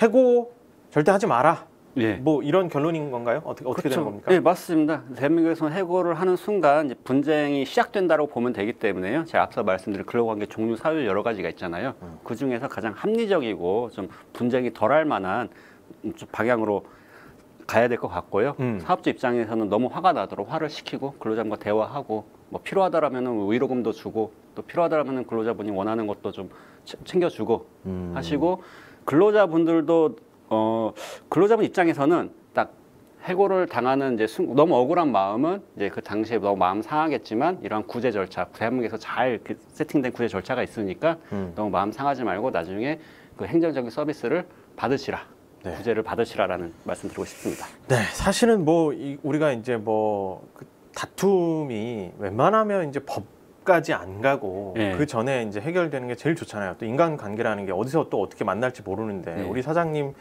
해고 절대 하지 마라. 예. 뭐 이런 결론인 건가요? 어떻게 그렇죠. 되는 겁니까? 네, 맞습니다. 대한민국에서 해고를 하는 순간 이제 분쟁이 시작된다고 보면 되기 때문에요. 제가 앞서 말씀드린 근로관계 종류 사유 여러 가지가 있잖아요. 그 중에서 가장 합리적이고 좀 분쟁이 덜할 만한 좀 방향으로 가야 될 것 같고요. 사업주 입장에서는 너무 화가 나도록 화를 시키고 근로자분과 대화하고 뭐 필요하다라면은 위로금도 주고 또 필요하다라면은 근로자분이 원하는 것도 좀 챙겨주고 하시고 근로자분들도 근로자분 입장에서는 딱 해고를 당하는 이제 너무 억울한 마음은 이제 그 당시에 너무 마음 상하겠지만 이러한 구제 절차 대한민국에서 잘 세팅된 구제 절차가 있으니까 너무 마음 상하지 말고 나중에 그 행정적인 서비스를 받으시라. 네. 구제를 받으시라라는 말씀드리고 싶습니다. 네, 사실은 뭐 우리가 이제 뭐 그 다툼이 웬만하면 이제 법까지 안 가고 그 전에 이제 해결되는 게 제일 좋잖아요. 또 인간 관계라는 게 어디서 또 어떻게 만날지 모르는데 우리 사장님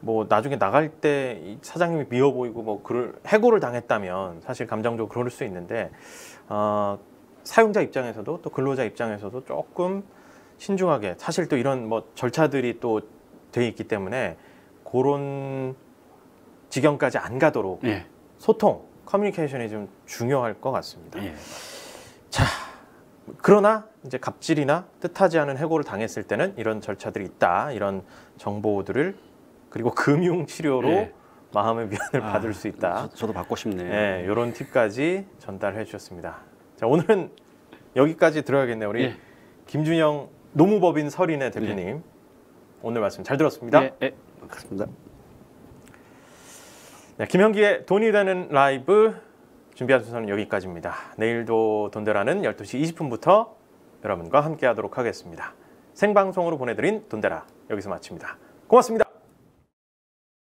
뭐 나중에 나갈 때 이 사장님이 미워 보이고 뭐 해고를 당했다면 사실 감정적으로 그럴 수 있는데 사용자 입장에서도 또 근로자 입장에서도 조금 신중하게 사실 또 이런 뭐 절차들이 또 돼 있기 때문에 그런 지경까지 안 가도록 소통, 커뮤니케이션이 좀 중요할 것 같습니다. 자, 그러나 이제 갑질이나 뜻하지 않은 해고를 당했을 때는 이런 절차들이 있다. 이런 정보들을 그리고 금융 치료로 마음의 위안을 받을 수 있다. 저도 받고 싶네요. 네, 이런 팁까지 전달해 주셨습니다. 자, 오늘은 여기까지 들어야겠네요. 우리 김준영 노무법인 서린의 대표님 오늘 말씀 잘 들었습니다. 그렇습니다. 네, 김현기의 돈이 되는 라이브 준비한 순서는 여기까지입니다. 내일도 돈데라는 12시 20분부터 여러분과 함께 하도록 하겠습니다. 생방송으로 보내드린 돈데라 여기서 마칩니다. 고맙습니다.